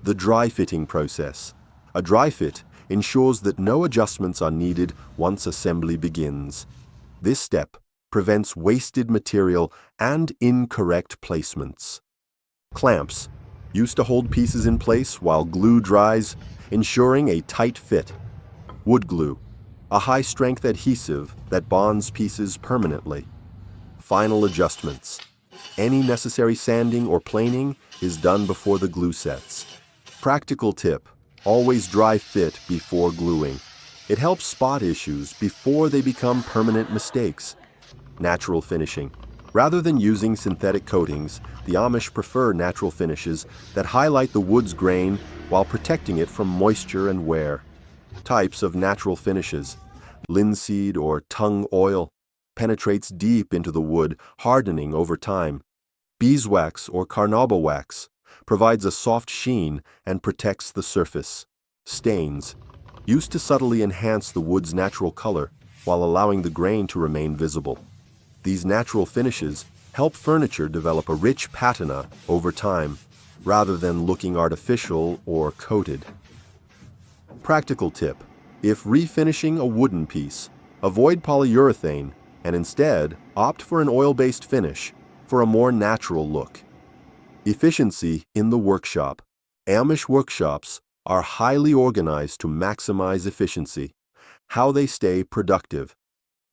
The dry fitting process. A dry fit ensures that no adjustments are needed once assembly begins. This step prevents wasted material and incorrect placements. Clamps, used to hold pieces in place while glue dries, ensuring a tight fit. Wood glue, a high-strength adhesive that bonds pieces permanently. Final adjustments. Any necessary sanding or planing is done before the glue sets. Practical tip: always dry fit before gluing. It helps spot issues before they become permanent mistakes. Natural finishing. Rather than using synthetic coatings, the Amish prefer natural finishes that highlight the wood's grain while protecting it from moisture and wear. Types of natural finishes. Linseed or tung oil penetrates deep into the wood, hardening over time. Beeswax or carnauba wax provides a soft sheen and protects the surface. Stains, used to subtly enhance the wood's natural color while allowing the grain to remain visible. These natural finishes help furniture develop a rich patina over time, rather than looking artificial or coated. Practical tip: if refinishing a wooden piece, avoid polyurethane and instead opt for an oil-based finish for a more natural look. Efficiency in the workshop. Amish workshops are highly organized to maximize efficiency. How they stay productive.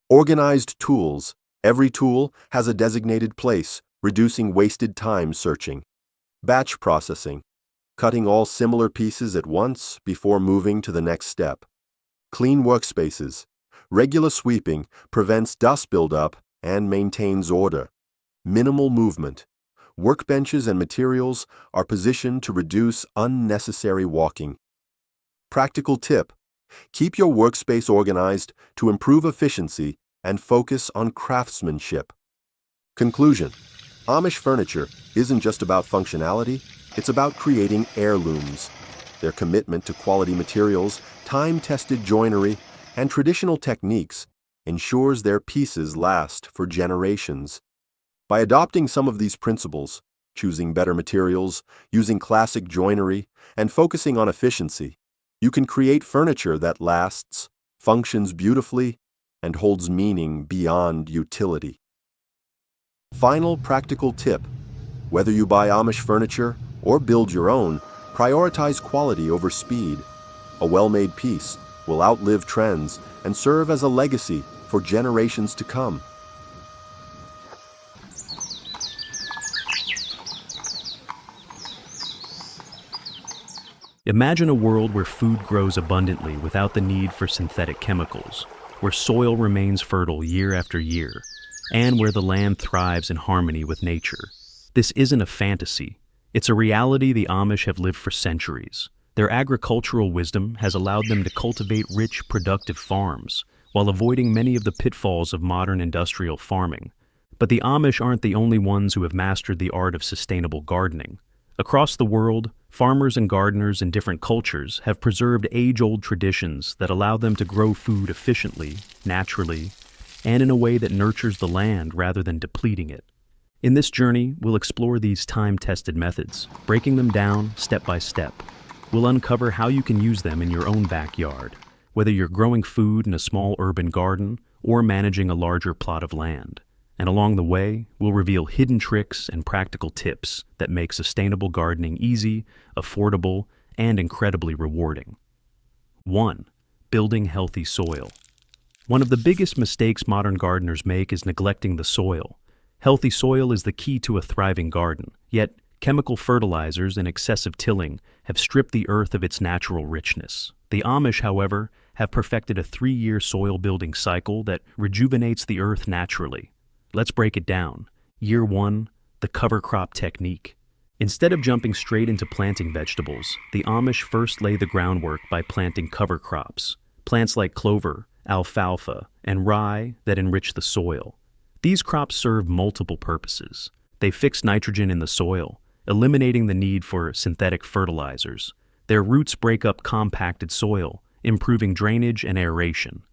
Organized tools. Every tool has a designated place, reducing wasted time searching. Batch processing. Cutting all similar pieces at once before moving to the next step. Clean workspaces. Regular sweeping prevents dust buildup and maintains order. Minimal movement. Workbenches and materials are positioned to reduce unnecessary walking. Practical tip: keep your workspace organized to improve efficiency and focus on craftsmanship. Conclusion: Amish furniture isn't just about functionality, it's about creating heirlooms. Their commitment to quality materials, time-tested joinery, and traditional techniques ensures their pieces last for generations. By adopting some of these principles, choosing better materials, using classic joinery, and focusing on efficiency, you can create furniture that lasts, functions beautifully, and holds meaning beyond utility. Final practical tip: whether you buy Amish furniture or build your own, prioritize quality over speed. A well-made piece will outlive trends and serve as a legacy for generations to come. Imagine a world where food grows abundantly without the need for synthetic chemicals, where soil remains fertile year after year, and where the land thrives in harmony with nature. This isn't a fantasy. It's a reality the Amish have lived for centuries. Their agricultural wisdom has allowed them to cultivate rich, productive farms, while avoiding many of the pitfalls of modern industrial farming. But the Amish aren't the only ones who have mastered the art of sustainable gardening. Across the world, farmers and gardeners in different cultures have preserved age-old traditions that allow them to grow food efficiently, naturally, and in a way that nurtures the land rather than depleting it. In this journey, we'll explore these time-tested methods, breaking them down step by step. We'll uncover how you can use them in your own backyard, whether you're growing food in a small urban garden or managing a larger plot of land. And along the way, we'll reveal hidden tricks and practical tips that make sustainable gardening easy, affordable, and incredibly rewarding. 1. Building healthy soil. One of the biggest mistakes modern gardeners make is neglecting the soil. Healthy soil is the key to a thriving garden, yet chemical fertilizers and excessive tilling have stripped the earth of its natural richness. The Amish, however, have perfected a 3-year soil building cycle that rejuvenates the earth naturally. Let's break it down. Year 1, the cover crop technique. Instead of jumping straight into planting vegetables, the Amish first lay the groundwork by planting cover crops, plants like clover, alfalfa, and rye that enrich the soil. These crops serve multiple purposes. They fix nitrogen in the soil, eliminating the need for synthetic fertilizers. Their roots break up compacted soil, improving drainage and aeration.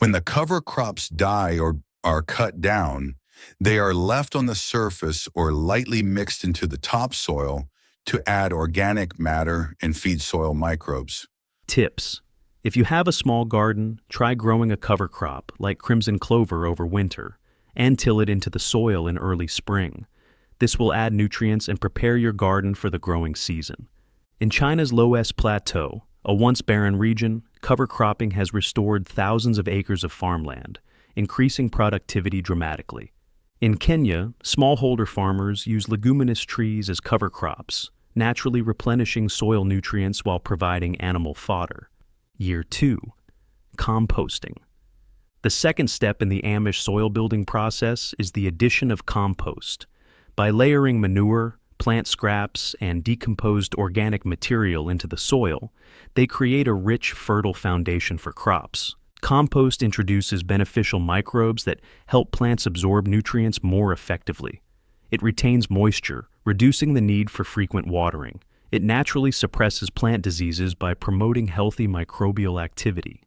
When the cover crops die or are cut down, they are left on the surface or lightly mixed into the topsoil to add organic matter and feed soil microbes. Tips. If you have a small garden, try growing a cover crop like crimson clover over winter, and till it into the soil in early spring. This will add nutrients and prepare your garden for the growing season. In China's Loess Plateau, a once barren region, cover cropping has restored thousands of acres of farmland, increasing productivity dramatically. In Kenya, smallholder farmers use leguminous trees as cover crops, naturally replenishing soil nutrients while providing animal fodder. Year 2. Composting. The second step in the Amish soil building process is the addition of compost. By layering manure, plant scraps, and decomposed organic material into the soil, they create a rich, fertile foundation for crops. Compost introduces beneficial microbes that help plants absorb nutrients more effectively. It retains moisture, reducing the need for frequent watering. It naturally suppresses plant diseases by promoting healthy microbial activity.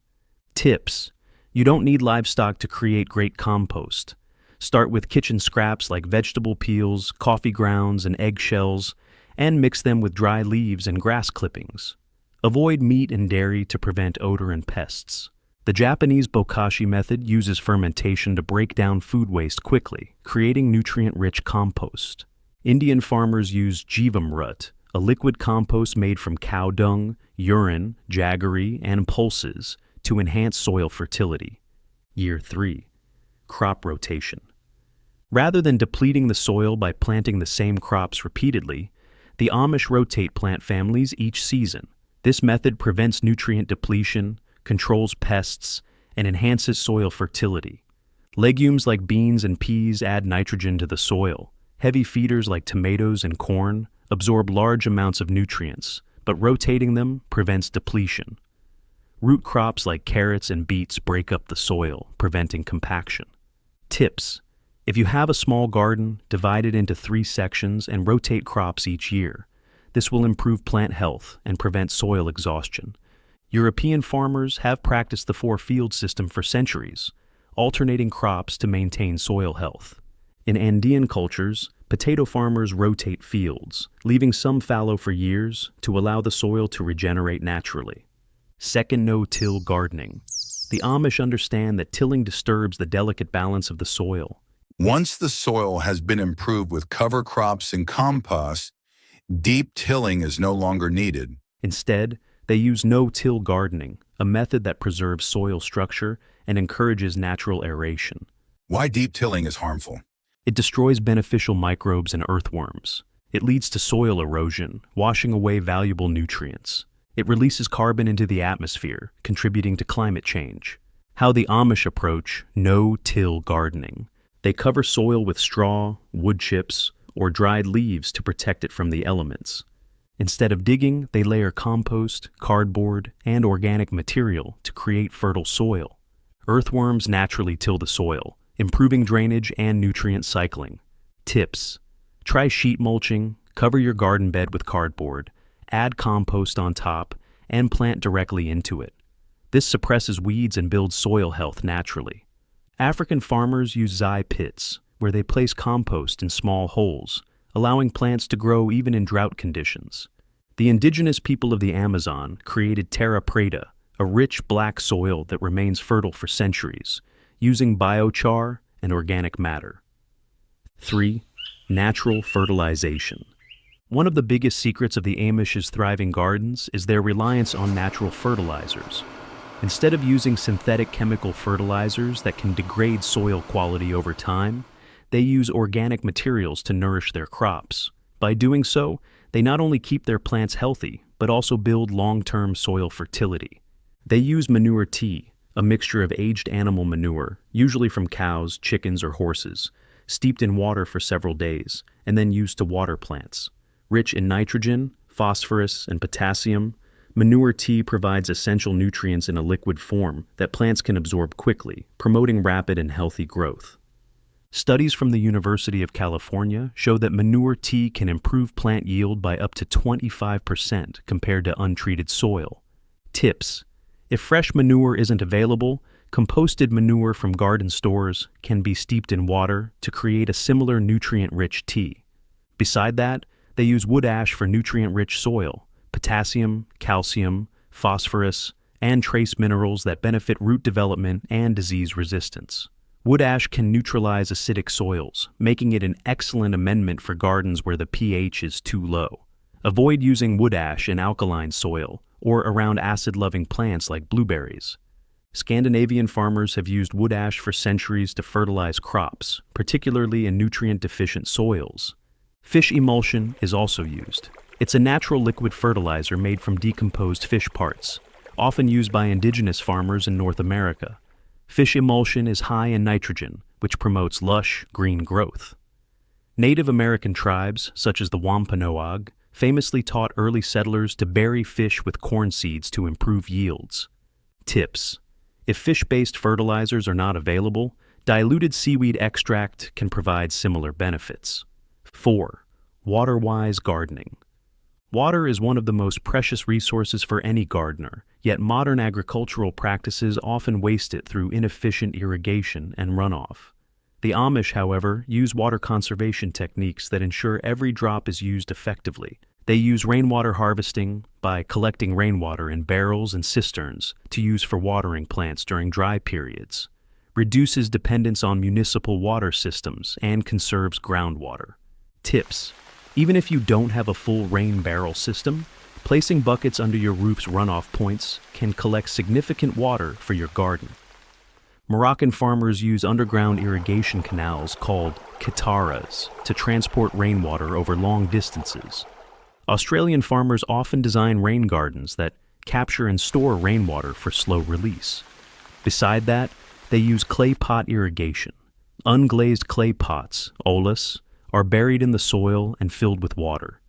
Tips. You don't need livestock to create great compost. Start with kitchen scraps like vegetable peels, coffee grounds, and eggshells, and mix them with dry leaves and grass clippings. Avoid meat and dairy to prevent odor and pests. The Japanese bokashi method uses fermentation to break down food waste quickly, creating nutrient-rich compost. Indian farmers use jivamrut, a liquid compost made from cow dung, urine, jaggery, and pulses, to enhance soil fertility. Year 3. Crop rotation. Rather than depleting the soil by planting the same crops repeatedly, the Amish rotate plant families each season. This method prevents nutrient depletion, controls pests, and enhances soil fertility. Legumes like beans and peas add nitrogen to the soil. Heavy feeders like tomatoes and corn absorb large amounts of nutrients, but rotating them prevents depletion. Root crops like carrots and beets break up the soil, preventing compaction. Tips. If you have a small garden, divide it into 3 sections and rotate crops each year. This will improve plant health and prevent soil exhaustion. European farmers have practiced the 4-field system for centuries, alternating crops to maintain soil health. In Andean cultures, potato farmers rotate fields, leaving some fallow for years to allow the soil to regenerate naturally. Second no-till gardening. The Amish understand that tilling disturbs the delicate balance of the soil. Once the soil has been improved with cover crops and compost, deep tilling is no longer needed. Instead, they use no-till gardening, a method that preserves soil structure and encourages natural aeration. Why deep tilling is harmful? It destroys beneficial microbes and earthworms. It leads to soil erosion, washing away valuable nutrients. It releases carbon into the atmosphere, contributing to climate change. How the Amish approach no-till gardening. They cover soil with straw, wood chips, or dried leaves to protect it from the elements. Instead of digging, they layer compost, cardboard, and organic material to create fertile soil. Earthworms naturally till the soil, improving drainage and nutrient cycling. Tips: try sheet mulching, cover your garden bed with cardboard, add compost on top, and plant directly into it. This suppresses weeds and builds soil health naturally. African farmers use zai pits, where they place compost in small holes, allowing plants to grow even in drought conditions. The indigenous people of the Amazon created terra preta, a rich black soil that remains fertile for centuries, using biochar and organic matter. 3. Natural fertilization. One of the biggest secrets of the Amish's thriving gardens is their reliance on natural fertilizers. Instead of using synthetic chemical fertilizers that can degrade soil quality over time, they use organic materials to nourish their crops. By doing so, they not only keep their plants healthy, but also build long-term soil fertility. They use manure tea, a mixture of aged animal manure, usually from cows, chickens, or horses, steeped in water for several days, and then used to water plants. Rich in nitrogen, phosphorus, and potassium, manure tea provides essential nutrients in a liquid form that plants can absorb quickly, promoting rapid and healthy growth. Studies from the University of California show that manure tea can improve plant yield by up to 25% compared to untreated soil. Tips: if fresh manure isn't available, composted manure from garden stores can be steeped in water to create a similar nutrient-rich tea. Beside that, they use wood ash for nutrient-rich soil, potassium, calcium, phosphorus, and trace minerals that benefit root development and disease resistance. Wood ash can neutralize acidic soils, making it an excellent amendment for gardens where the pH is too low. Avoid using wood ash in alkaline soil or around acid-loving plants like blueberries. Scandinavian farmers have used wood ash for centuries to fertilize crops, particularly in nutrient-deficient soils. Fish emulsion is also used. It's a natural liquid fertilizer made from decomposed fish parts, often used by indigenous farmers in North America. Fish emulsion is high in nitrogen, which promotes lush, green growth. Native American tribes, such as the Wampanoag, famously taught early settlers to bury fish with corn seeds to improve yields. Tips: if fish-based fertilizers are not available, diluted seaweed extract can provide similar benefits. 4. Water-wise gardening. Water is one of the most precious resources for any gardener, yet modern agricultural practices often waste it through inefficient irrigation and runoff. The Amish, however, use water conservation techniques that ensure every drop is used effectively. They use rainwater harvesting by collecting rainwater in barrels and cisterns to use for watering plants during dry periods, reduces dependence on municipal water systems, and conserves groundwater. Tips: even if you don't have a full rain barrel system, placing buckets under your roof's runoff points can collect significant water for your garden. Moroccan farmers use underground irrigation canals called kitaras to transport rainwater over long distances. Australian farmers often design rain gardens that capture and store rainwater for slow release. Beside that, they use clay pot irrigation. Unglazed clay pots, ollas, are buried in the soil and filled with water.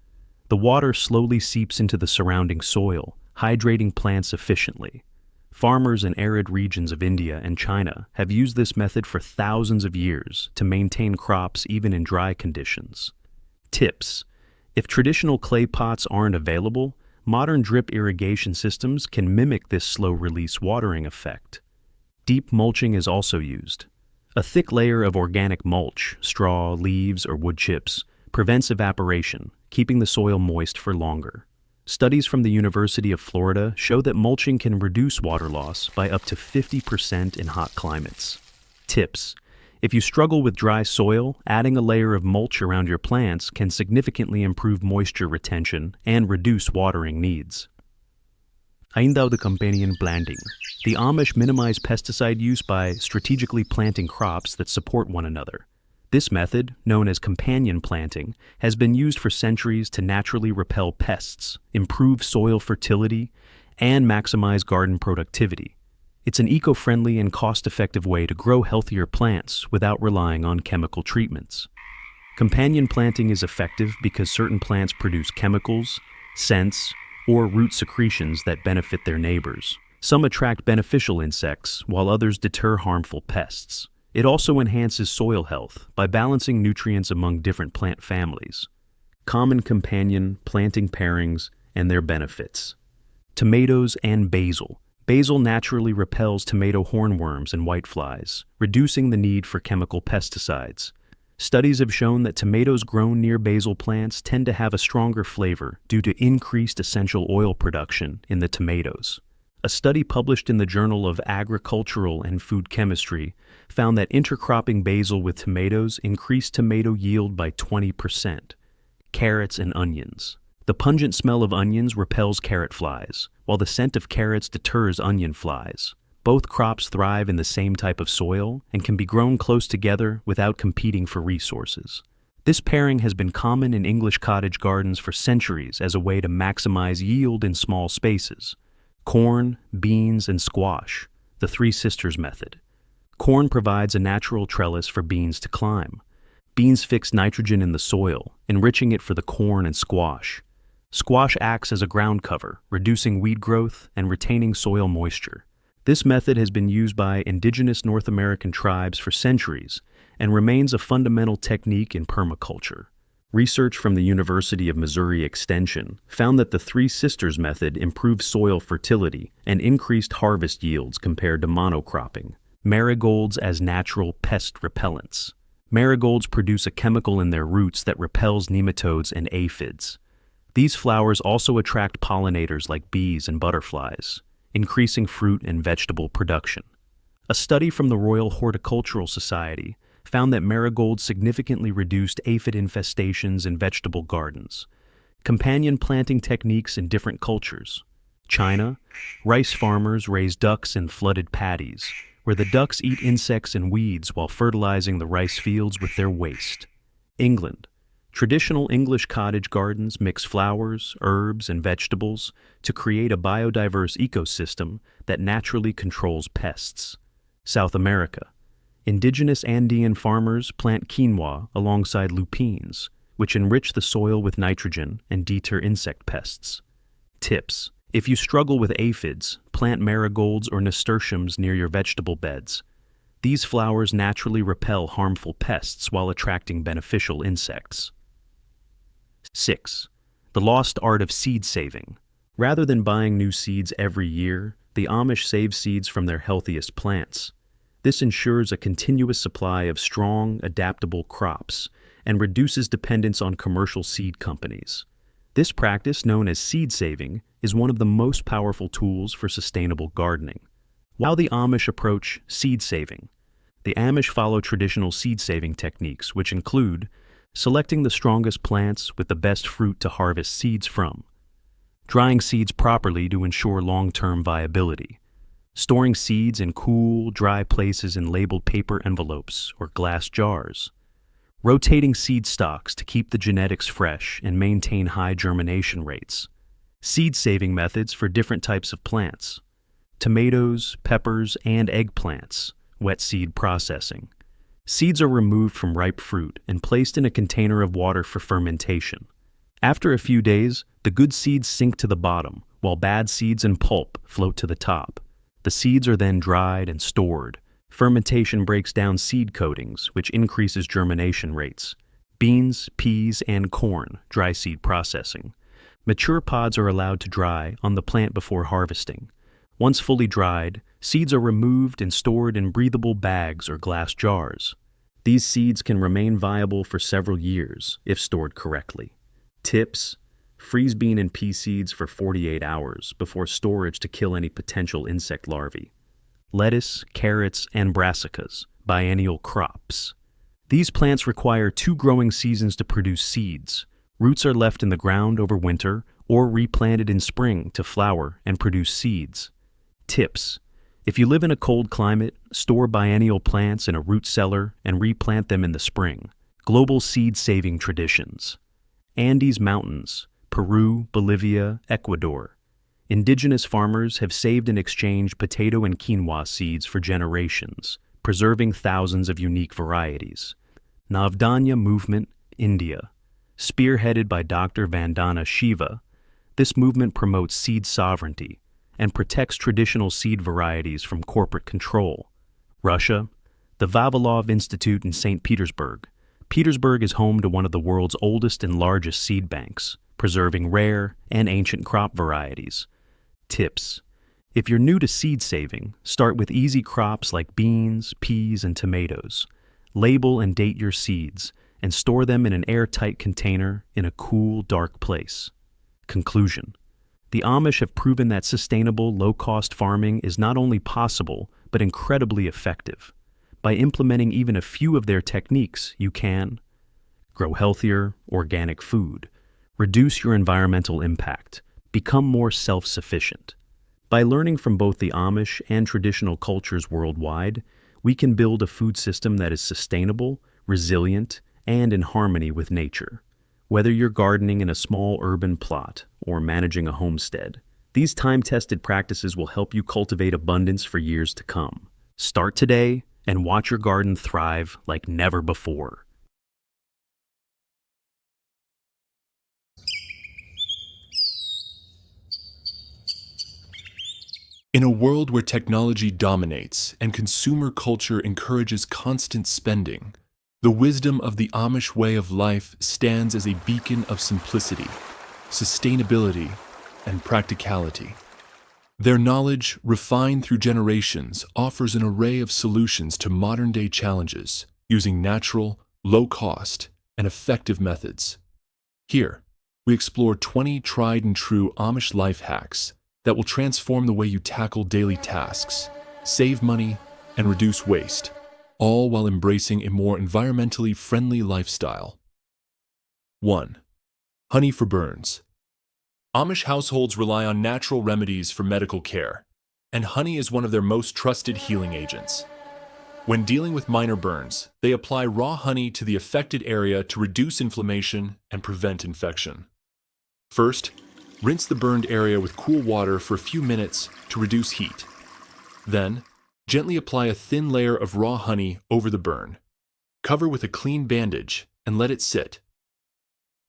The water slowly seeps into the surrounding soil, hydrating plants efficiently. Farmers in arid regions of India and China have used this method for thousands of years to maintain crops even in dry conditions. Tips: if traditional clay pots aren't available, modern drip irrigation systems can mimic this slow-release watering effect. Deep mulching is also used. A thick layer of organic mulch, straw, leaves, or wood chips, prevents evaporation, keeping the soil moist for longer. Studies from the University of Florida show that mulching can reduce water loss by up to 50% in hot climates. Tips: if you struggle with dry soil, adding a layer of mulch around your plants can significantly improve moisture retention and reduce watering needs. Aindavud companion planting. The Amish minimize pesticide use by strategically planting crops that support one another. This method, known as companion planting, has been used for centuries to naturally repel pests, improve soil fertility, and maximize garden productivity. It's an eco-friendly and cost-effective way to grow healthier plants without relying on chemical treatments. Companion planting is effective because certain plants produce chemicals, scents, or root secretions that benefit their neighbors. Some attract beneficial insects, while others deter harmful pests. It also enhances soil health by balancing nutrients among different plant families. Common companion planting pairings and their benefits. Tomatoes and basil. Basil naturally repels tomato hornworms and whiteflies, reducing the need for chemical pesticides. Studies have shown that tomatoes grown near basil plants tend to have a stronger flavor due to increased essential oil production in the tomatoes. A study published in the Journal of Agricultural and Food Chemistry found that intercropping basil with tomatoes increased tomato yield by 20%. Carrots and onions. The pungent smell of onions repels carrot flies, while the scent of carrots deters onion flies. Both crops thrive in the same type of soil and can be grown close together without competing for resources. This pairing has been common in English cottage gardens for centuries as a way to maximize yield in small spaces. Corn, beans, and squash, the Three Sisters method. Corn provides a natural trellis for beans to climb. Beans fix nitrogen in the soil, enriching it for the corn and squash. Squash acts as a ground cover, reducing weed growth and retaining soil moisture. This method has been used by indigenous North American tribes for centuries and remains a fundamental technique in permaculture. Research from the University of Missouri Extension found that the Three Sisters method improved soil fertility and increased harvest yields compared to monocropping. Marigolds as natural pest repellents. Marigolds produce a chemical in their roots that repels nematodes and aphids. These flowers also attract pollinators like bees and butterflies, increasing fruit and vegetable production. A study from the Royal Horticultural Society found that marigolds significantly reduced aphid infestations in vegetable gardens. Companion planting techniques in different cultures. China, rice farmers raise ducks in flooded paddies, where the ducks eat insects and weeds while fertilizing the rice fields with their waste. England, traditional English cottage gardens mix flowers, herbs, and vegetables to create a biodiverse ecosystem that naturally controls pests. South America, indigenous Andean farmers plant quinoa alongside lupines, which enrich the soil with nitrogen and deter insect pests. Tips: if you struggle with aphids, plant marigolds or nasturtiums near your vegetable beds. These flowers naturally repel harmful pests while attracting beneficial insects. 6. The lost art of seed saving. Rather than buying new seeds every year, the Amish save seeds from their healthiest plants. This ensures a continuous supply of strong, adaptable crops and reduces dependence on commercial seed companies. This practice, known as seed saving, is one of the most powerful tools for sustainable gardening. While the Amish approach seed saving, the Amish follow traditional seed saving techniques, which include selecting the strongest plants with the best fruit to harvest seeds from, drying seeds properly to ensure long-term viability, storing seeds in cool, dry places in labeled paper envelopes or glass jars, rotating seed stocks to keep the genetics fresh and maintain high germination rates, seed-saving methods for different types of plants, tomatoes, peppers, and eggplants, wet seed processing. Seeds are removed from ripe fruit and placed in a container of water for fermentation. After a few days, the good seeds sink to the bottom, while bad seeds and pulp float to the top. The seeds are then dried and stored. Fermentation breaks down seed coatings, which increases germination rates. Beans, peas, and corn, dry seed processing. Mature pods are allowed to dry on the plant before harvesting. Once fully dried, seeds are removed and stored in breathable bags or glass jars. These seeds can remain viable for several years if stored correctly. Tips: freeze bean and pea seeds for 48 hours before storage to kill any potential insect larvae. Lettuce, carrots, and brassicas, biennial crops. These plants require 2 growing seasons to produce seeds. Roots are left in the ground over winter or replanted in spring to flower and produce seeds. Tips: If you live in a cold climate, store biennial plants in a root cellar and replant them in the spring. Global seed-saving traditions. Andes Mountains, Peru, Bolivia, Ecuador. Indigenous farmers have saved and exchanged potato and quinoa seeds for generations, preserving thousands of unique varieties. Navdanya Movement, India. Spearheaded by Dr. Vandana Shiva, this movement promotes seed sovereignty and protects traditional seed varieties from corporate control. Russia. The Vavilov Institute in St. Petersburg. Petersburg is home to one of the world's oldest and largest seed banks, preserving rare and ancient crop varieties. Tips. If you're new to seed saving, start with easy crops like beans, peas, and tomatoes. Label and date your seeds, and store them in an airtight container in a cool, dark place. Conclusion. The Amish have proven that sustainable, low-cost farming is not only possible, but incredibly effective. By implementing even a few of their techniques, you can grow healthier, organic food, reduce your environmental impact, become more self-sufficient. By learning from both the Amish and traditional cultures worldwide, we can build a food system that is sustainable, resilient, and in harmony with nature. Whether you're gardening in a small urban plot or managing a homestead, these time-tested practices will help you cultivate abundance for years to come. Start today and watch your garden thrive like never before. In a world where technology dominates and consumer culture encourages constant spending, the wisdom of the Amish way of life stands as a beacon of simplicity, sustainability, and practicality. Their knowledge, refined through generations, offers an array of solutions to modern-day challenges using natural, low-cost, and effective methods. Here, we explore 20 tried-and-true Amish life hacks that will transform the way you tackle daily tasks, save money, and reduce waste, all while embracing a more environmentally friendly lifestyle. 1. Honey for burns. Amish households rely on natural remedies for medical care, and honey is one of their most trusted healing agents. When dealing with minor burns, they apply raw honey to the affected area to reduce inflammation and prevent infection. First, rinse the burned area with cool water for a few minutes to reduce heat. Then, gently apply a thin layer of raw honey over the burn. Cover with a clean bandage and let it sit.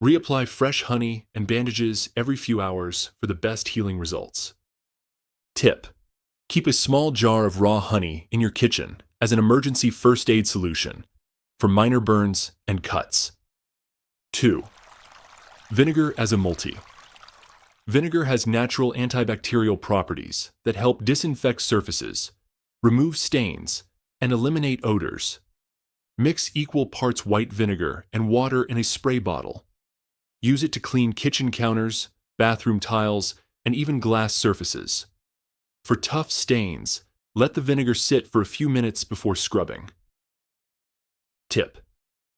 Reapply fresh honey and bandages every few hours for the best healing results. Tip: keep a small jar of raw honey in your kitchen as an emergency first aid solution for minor burns and cuts. 2. Vinegar as a multi. Vinegar has natural antibacterial properties that help disinfect surfaces, remove stains, and eliminate odors. Mix equal parts white vinegar and water in a spray bottle. Use it to clean kitchen counters, bathroom tiles, and even glass surfaces. For tough stains, let the vinegar sit for a few minutes before scrubbing. Tip: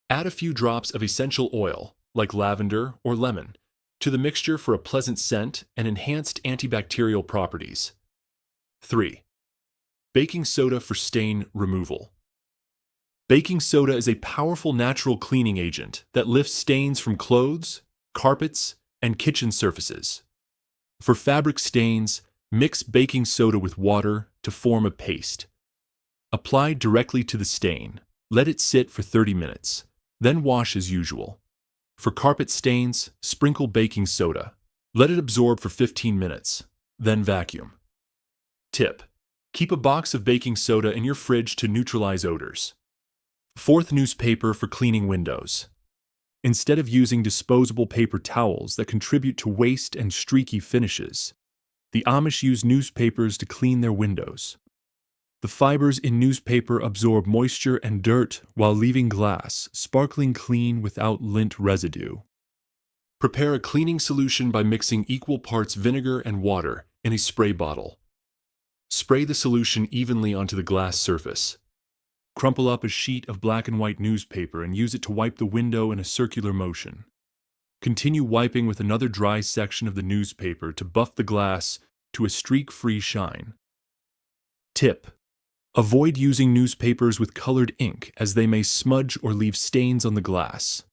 add a few drops of essential oil, like lavender or lemon, to the mixture for a pleasant scent and enhanced antibacterial properties. 3. Baking soda for stain removal. Baking soda is a powerful natural cleaning agent that lifts stains from clothes, carpets, and kitchen surfaces. For fabric stains, mix baking soda with water to form a paste. Apply directly to the stain. Let it sit for 30 minutes, then wash as usual. For carpet stains, sprinkle baking soda. Let it absorb for 15 minutes, then vacuum. Tip: keep a box of baking soda in your fridge to neutralize odors. 4th newspaper for cleaning windows. Instead of using disposable paper towels that contribute to waste and streaky finishes, the Amish use newspapers to clean their windows. The fibers in newspaper absorb moisture and dirt while leaving glass sparkling clean without lint residue. Prepare a cleaning solution by mixing equal parts vinegar and water in a spray bottle. Spray the solution evenly onto the glass surface. Crumple up a sheet of black and white newspaper and use it to wipe the window in a circular motion. Continue wiping with another dry section of the newspaper to buff the glass to a streak-free shine. Tip: avoid using newspapers with colored ink as they may smudge or leave stains on the glass.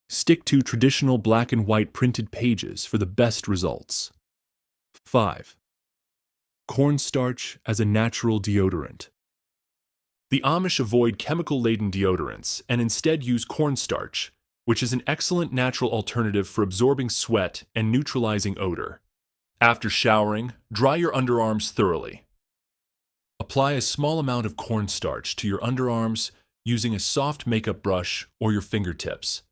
Stick to traditional black and white printed pages for the best results. 5. Cornstarch as a natural deodorant. The Amish avoid chemical-laden deodorants and instead use cornstarch, which is an excellent natural alternative for absorbing sweat and neutralizing odor. After showering, dry your underarms thoroughly. Apply a small amount of cornstarch to your underarms using a soft makeup brush or your fingertips.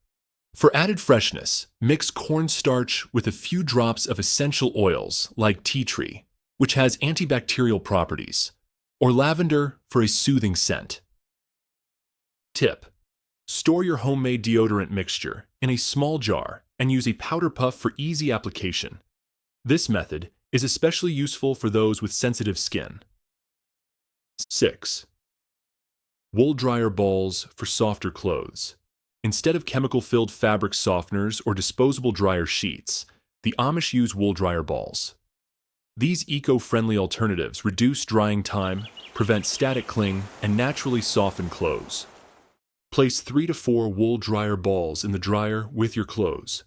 For added freshness, mix cornstarch with a few drops of essential oils like tea tree, which has antibacterial properties, or lavender for a soothing scent. Tip: store your homemade deodorant mixture in a small jar and use a powder puff for easy application. This method is especially useful for those with sensitive skin. 6. Wool dryer balls for softer clothes. Instead of chemical-filled fabric softeners or disposable dryer sheets, the Amish use wool dryer balls. These eco-friendly alternatives reduce drying time, prevent static cling, and naturally soften clothes. Place 3 to 4 wool dryer balls in the dryer with your clothes.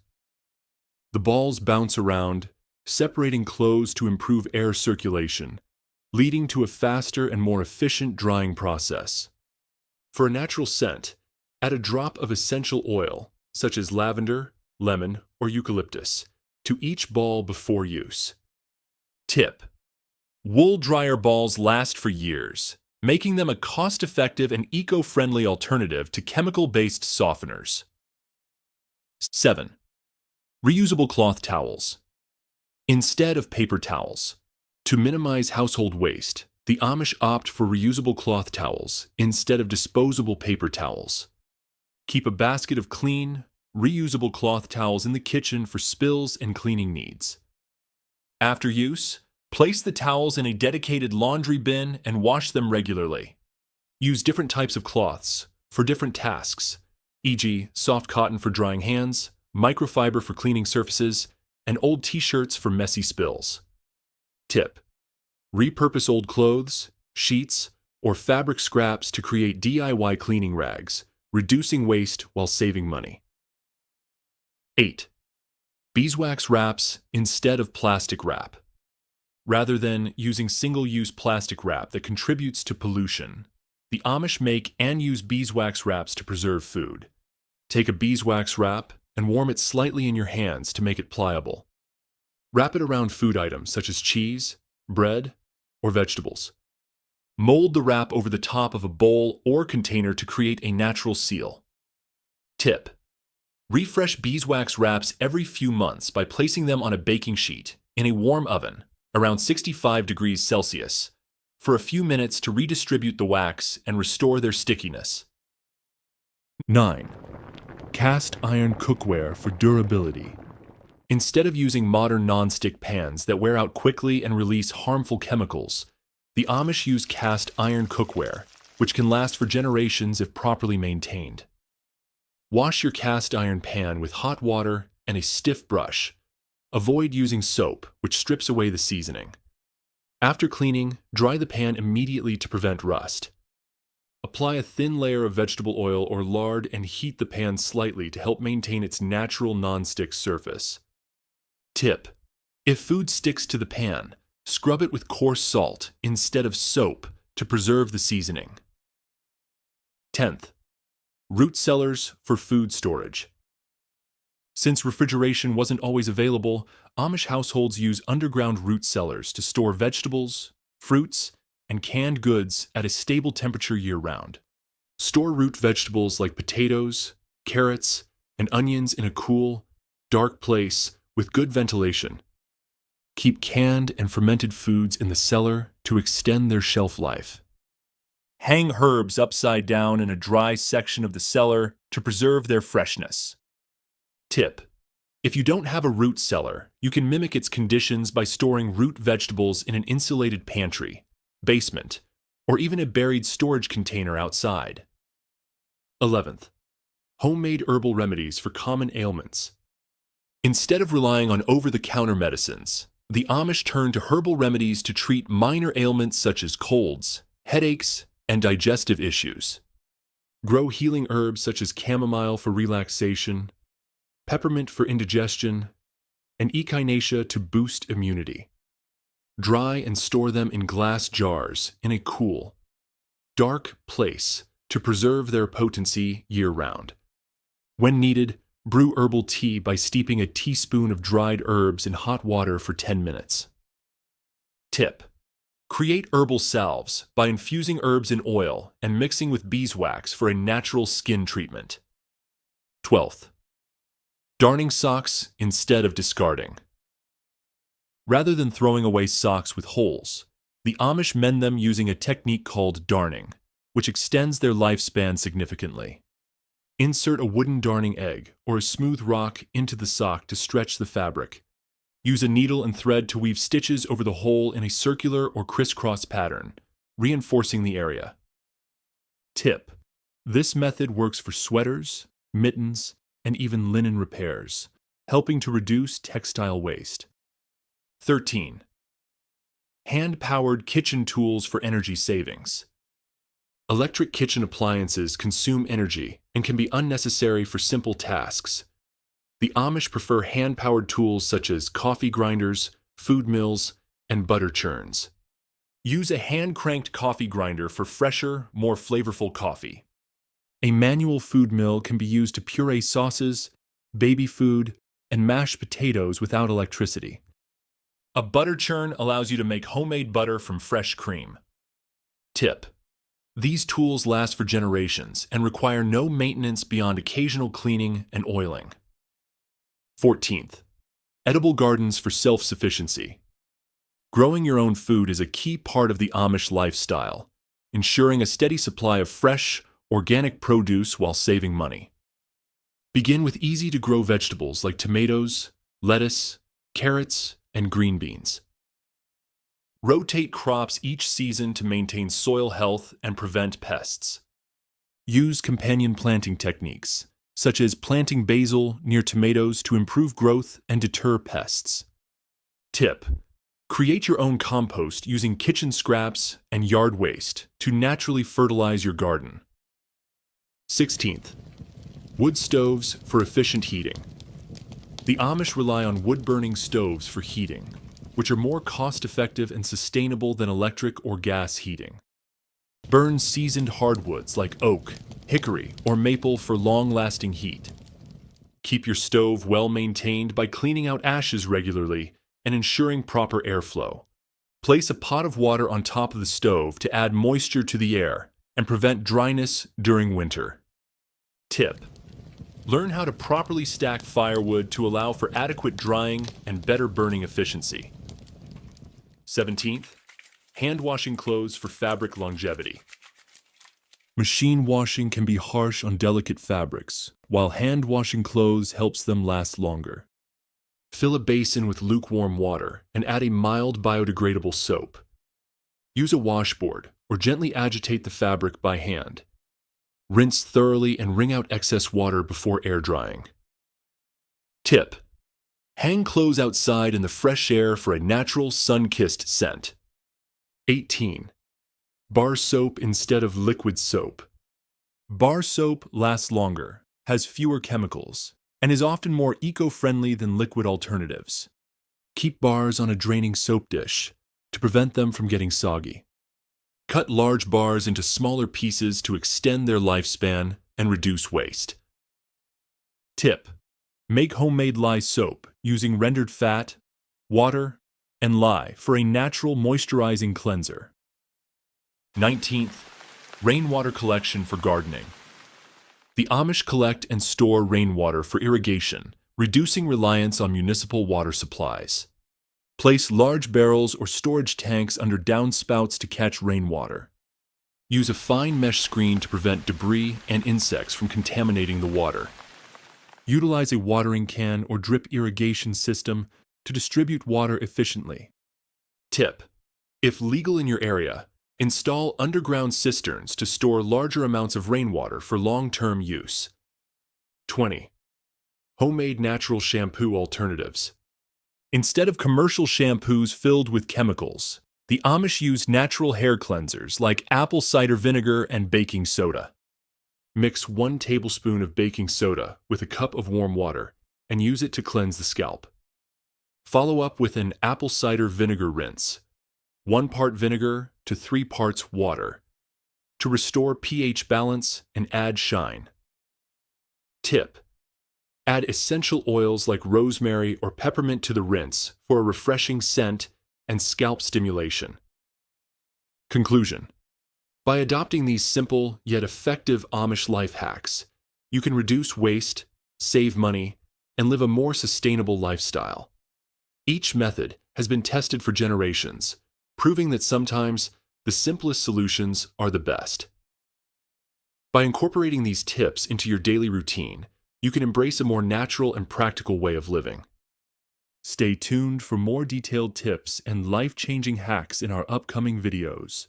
The balls bounce around, separating clothes to improve air circulation, leading to a faster and more efficient drying process. For a natural scent, add a drop of essential oil, such as lavender, lemon, or eucalyptus, to each ball before use. Tip: wool dryer balls last for years, making them a cost-effective and eco-friendly alternative to chemical-based softeners. 7. Reusable cloth towels. Instead of paper towels, to minimize household waste, the Amish opt for reusable cloth towels instead of disposable paper towels. Keep a basket of clean, reusable cloth towels in the kitchen for spills and cleaning needs. After use, place the towels in a dedicated laundry bin and wash them regularly. Use different types of cloths for different tasks, e.g., soft cotton for drying hands, microfiber for cleaning surfaces, and old t-shirts for messy spills. Tip: repurpose old clothes, sheets, or fabric scraps to create DIY cleaning rags, reducing waste while saving money. 8. Beeswax wraps instead of plastic wrap. Rather than using single-use plastic wrap that contributes to pollution, the Amish make and use beeswax wraps to preserve food. Take a beeswax wrap and warm it slightly in your hands to make it pliable. Wrap it around food items such as cheese, bread, or vegetables. Mold the wrap over the top of a bowl or container to create a natural seal. Tip: refresh beeswax wraps every few months by placing them on a baking sheet in a warm oven, around 65 degrees Celsius, for a few minutes to redistribute the wax and restore their stickiness. 9. Cast iron cookware for durability. Instead of using modern non-stick pans that wear out quickly and release harmful chemicals, the Amish use cast iron cookware, which can last for generations if properly maintained. Wash your cast iron pan with hot water and a stiff brush. Avoid using soap, which strips away the seasoning. After cleaning, dry the pan immediately to prevent rust. Apply a thin layer of vegetable oil or lard and heat the pan slightly to help maintain its natural non-stick surface. Tip: if food sticks to the pan, scrub it with coarse salt instead of soap to preserve the seasoning. 10th. Root cellars for food storage. Since refrigeration wasn't always available, Amish households use underground root cellars to store vegetables, fruits, and canned goods at a stable temperature year-round. Store root vegetables like potatoes, carrots, and onions in a cool, dark place with good ventilation. Keep canned and fermented foods in the cellar to extend their shelf life. Hang herbs upside down in a dry section of the cellar to preserve their freshness. Tip: if you don't have a root cellar, you can mimic its conditions by storing root vegetables in an insulated pantry, basement, or even a buried storage container outside. 11th. Homemade herbal remedies for common ailments. Instead of relying on over-the-counter medicines, the Amish turn to herbal remedies to treat minor ailments such as colds, headaches, and digestive issues. Grow healing herbs such as chamomile for relaxation, peppermint for indigestion, and echinacea to boost immunity. Dry and store them in glass jars in a cool, dark place to preserve their potency year-round. When needed, brew herbal tea by steeping a teaspoon of dried herbs in hot water for 10 minutes. Tip: create herbal salves by infusing herbs in oil and mixing with beeswax for a natural skin treatment. 12th. Darning socks instead of discarding. Rather than throwing away socks with holes, the Amish mend them using a technique called darning, which extends their lifespan significantly. Insert a wooden darning egg or a smooth rock into the sock to stretch the fabric. Use a needle and thread to weave stitches over the hole in a circular or crisscross pattern, reinforcing the area. Tip: this method works for sweaters, mittens, and even linen repairs, helping to reduce textile waste. 13. Hand-powered kitchen tools for energy savings. Electric kitchen appliances consume energy and can be unnecessary for simple tasks. The Amish prefer hand-powered tools such as coffee grinders, food mills, and butter churns. Use a hand-cranked coffee grinder for fresher, more flavorful coffee. A manual food mill can be used to puree sauces, baby food, and mash potatoes without electricity. A butter churn allows you to make homemade butter from fresh cream. Tip: these tools last for generations and require no maintenance beyond occasional cleaning and oiling. 14th. Edible gardens for self-sufficiency. Growing your own food is a key part of the Amish lifestyle, ensuring a steady supply of fresh, organic produce while saving money. Begin with easy-to-grow vegetables like tomatoes, lettuce, carrots, and green beans. Rotate crops each season to maintain soil health and prevent pests. Use companion planting techniques, such as planting basil near tomatoes to improve growth and deter pests. Tip: create your own compost using kitchen scraps and yard waste to naturally fertilize your garden. 16th. Wood stoves for efficient heating. The Amish rely on wood-burning stoves for heating, which are more cost-effective and sustainable than electric or gas heating. Burn seasoned hardwoods like oak, hickory, or maple for long-lasting heat. Keep your stove well-maintained by cleaning out ashes regularly and ensuring proper airflow. Place a pot of water on top of the stove to add moisture to the air and prevent dryness during winter. Tip: learn how to properly stack firewood to allow for adequate drying and better burning efficiency. 17th. Hand washing clothes for fabric longevity. Machine washing can be harsh on delicate fabrics, while hand washing clothes helps them last longer. Fill a basin with lukewarm water and add a mild biodegradable soap. Use a washboard or gently agitate the fabric by hand. Rinse thoroughly and wring out excess water before air drying. Tip: hang clothes outside in the fresh air for a natural sun-kissed scent. 18. Bar soap instead of liquid soap. Bar soap lasts longer, has fewer chemicals, and is often more eco-friendly than liquid alternatives. Keep bars on a draining soap dish to prevent them from getting soggy. Cut large bars into smaller pieces to extend their lifespan and reduce waste. Tip: make homemade lye soap using rendered fat, water, and lye for a natural moisturizing cleanser. 19th. Rainwater collection for gardening. The Amish collect and store rainwater for irrigation, reducing reliance on municipal water supplies. Place large barrels or storage tanks under downspouts to catch rainwater. Use a fine mesh screen to prevent debris and insects from contaminating the water. Utilize a watering can or drip irrigation system to distribute water efficiently. Tip: if legal in your area, install underground cisterns to store larger amounts of rainwater for long-term use. 20. Homemade natural shampoo alternatives. Instead of commercial shampoos filled with chemicals, The Amish use natural hair cleansers like apple cider vinegar and baking soda. Mix 1 tablespoon of baking soda with a cup of warm water and use it to cleanse the scalp. Follow up with an apple cider vinegar rinse, 1 part vinegar to 3 parts water, to restore pH balance and add shine. Tip: add essential oils like rosemary or peppermint to the rinse for a refreshing scent and scalp stimulation. Conclusion: by adopting these simple yet effective Amish life hacks, you can reduce waste, save money, and live a more sustainable lifestyle. Each method has been tested for generations, proving that sometimes the simplest solutions are the best. By incorporating these tips into your daily routine, you can embrace a more natural and practical way of living. Stay tuned for more detailed tips and life-changing hacks in our upcoming videos.